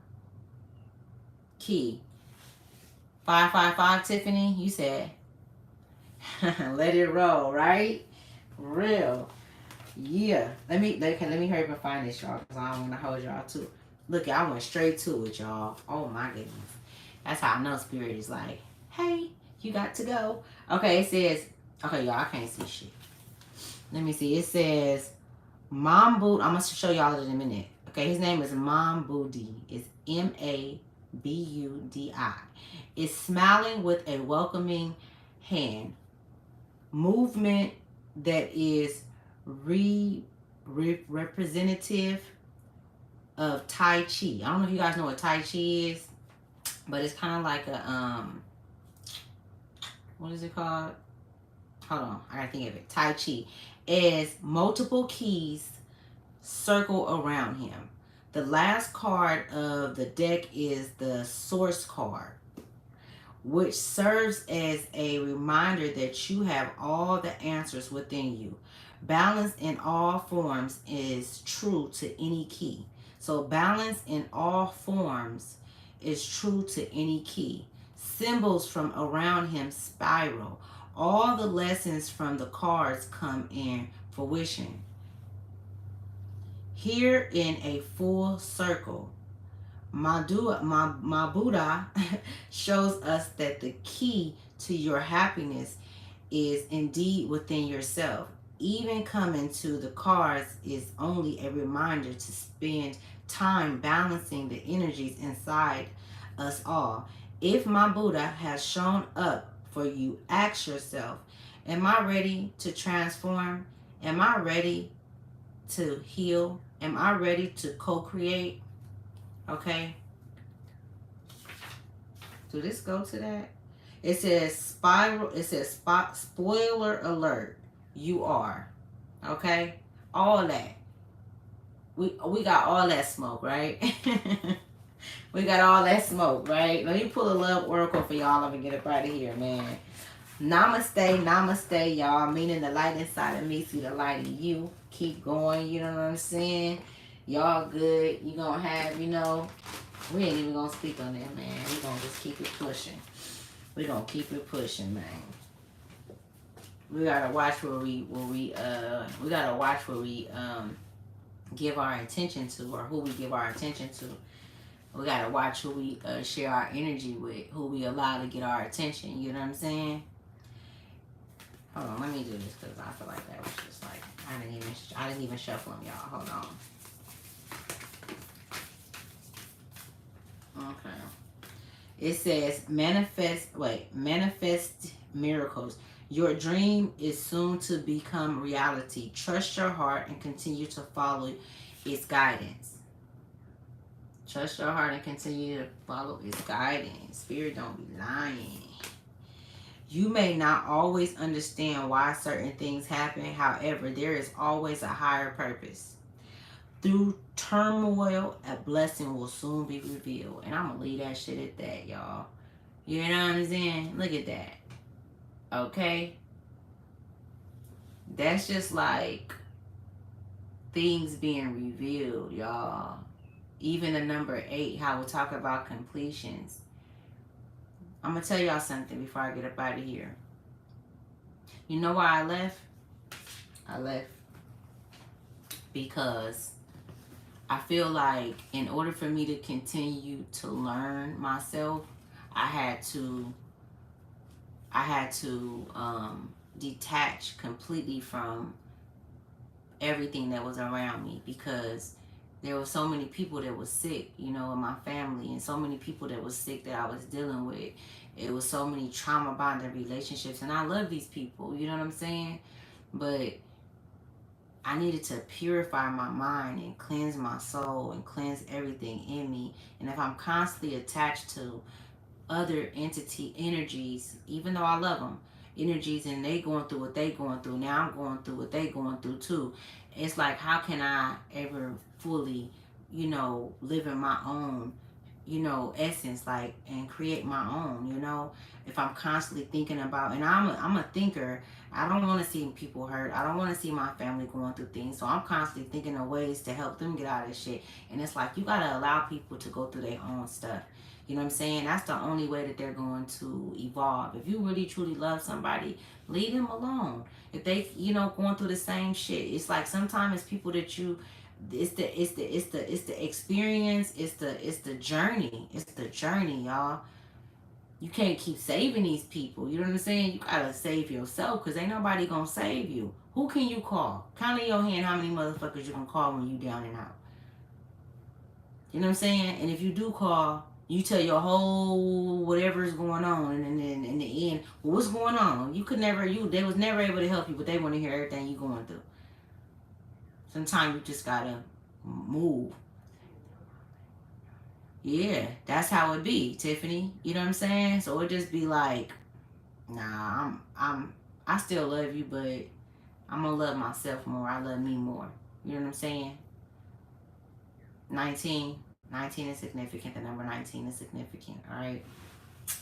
A: Key 555. Tiffany, you said let it roll, right? Real. Yeah. Let me hurry up and find this, y'all, because I don't want to hold y'all too. Look, I went straight to it, y'all. Oh my goodness. That's how I know spirit is like, hey, you got to go. Okay, it says, okay, y'all, I can't see shit. Let me see. It says Mambudi. I'm gonna show y'all in a minute. Okay, his name is Mambudi. It's Mabudi. It's smiling with a welcoming hand. Movement that is representative of Tai Chi. I don't know if you guys know what Tai Chi is, but it's kind of like a what is it called? Hold on, I gotta think of it. Tai Chi is multiple keys circle around him. The last card of the deck is the Source card, which serves as a reminder that you have all the answers within you. Balance in all forms is true to any key. So balance in all forms is true to any key. Symbols from around him spiral. All the lessons from the cards come in fruition. Here in a full circle, my Buddha shows us that the key to your happiness is indeed within yourself. Even coming to the cards is only a reminder to spend time balancing the energies inside us all. If my Buddha has shown up for you, ask yourself, am I ready to transform? Am I ready to heal? Am I ready to co-create? Okay. Do this go to that? It says spiral. It says spoiler alert. You are. Okay. All that. We got all that smoke, right? We got all that smoke, right? Let me pull a love oracle for y'all. Let me get up out of here, man. Namaste, namaste, y'all. Meaning the light inside of me, see the light in you. Keep going. You know what I'm saying? Y'all good. You gonna have, we ain't even gonna speak on that, man. We gonna just keep it pushing. We gonna keep it pushing, man. We gotta watch where we gotta watch where we give our attention to, or who we give our attention to. We gotta watch who we share our energy with, who we allow to get our attention. You know what I'm saying? Hold on, let me do this because I feel like that was just like I didn't even shuffle them, y'all. Hold on. Okay. It says manifest miracles. Your dream is soon to become reality. Trust your heart and continue to follow its guidance. Trust your heart and continue to follow its guidance. Spirit don't be lying. You may not always understand why certain things happen. However, there is always a higher purpose. Through turmoil, a blessing will soon be revealed. And I'm going to leave that shit at that, y'all. You know what I'm saying? Look at that. Okay? That's just like things being revealed, y'all. Even the number 8, how we talk about completions. I'm going to tell y'all something before I get up out of here. You know why I left? I left because I feel like in order for me to continue to learn myself, I had to detach completely from everything that was around me, because there were so many people that was sick, in my family, and so many people that was sick that I was dealing with. It was so many trauma bonded relationships, and I love these people, you know what I'm saying? But I needed to purify my mind and cleanse my soul and cleanse everything in me. And if I'm constantly attached to other energies, even though I love them, energies, and they going through what they going through, now I'm going through what they going through too. It's like, how can I ever fully, live in my own you know, essence, like, and create my own, you know. If I'm constantly thinking about, and I'm a thinker, I don't want to see people hurt. I don't want to see my family going through things. So I'm constantly thinking of ways to help them get out of this shit. And it's like, you got to allow people to go through their own stuff. You know what I'm saying? That's the only way that they're going to evolve. If you really truly love somebody, leave them alone. If they, you know, going through the same shit, it's like sometimes it's people that you, it's the experience, it's the journey, it's the journey, y'all. You can't keep saving these people. You know what I'm saying? You gotta save yourself, because ain't nobody gonna save you. Who can you call? Count in your hand how many motherfuckers you gonna call when you down and out. You know what I'm saying? And if you do call, you tell your whole whatever is going on, and then in the end, well, what's going on? You could never, they was never able to help you, but they want to hear everything you going through. Sometimes you just gotta move. Yeah, that's how it be, Tiffany. You know what I'm saying? So it just be like, nah, I still love you, but I'm gonna love myself more. I love me more. You know what I'm saying? 19. 19 is significant. The number 19 is significant. All right.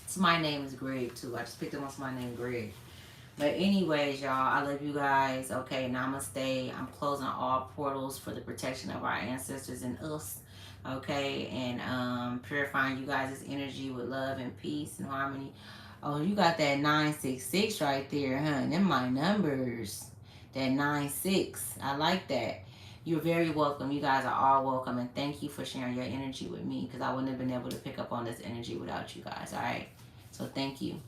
A: So my name is Greg too. I just picked up on my name, Greg. But anyways, y'all, I love you guys. Okay, namaste. I'm closing all portals for the protection of our ancestors and us. Okay, and purifying you guys' energy with love and peace and harmony. Oh, you got that 966 right there, huh? Them my numbers. That 96. I like that. You're very welcome. You guys are all welcome, and thank you for sharing your energy with me, because I wouldn't have been able to pick up on this energy without you guys. All right. So thank you.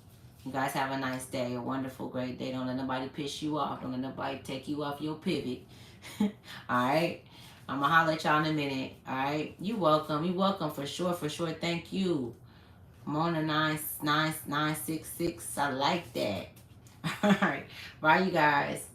A: You guys have a nice day, a wonderful, great day. Don't let nobody piss you off. Don't let nobody take you off your pivot. All right. I'm gonna holler at y'all in a minute. All right. You welcome. You welcome for sure. For sure. Thank you. I'm on the 966. I like that. All right. Bye, you guys.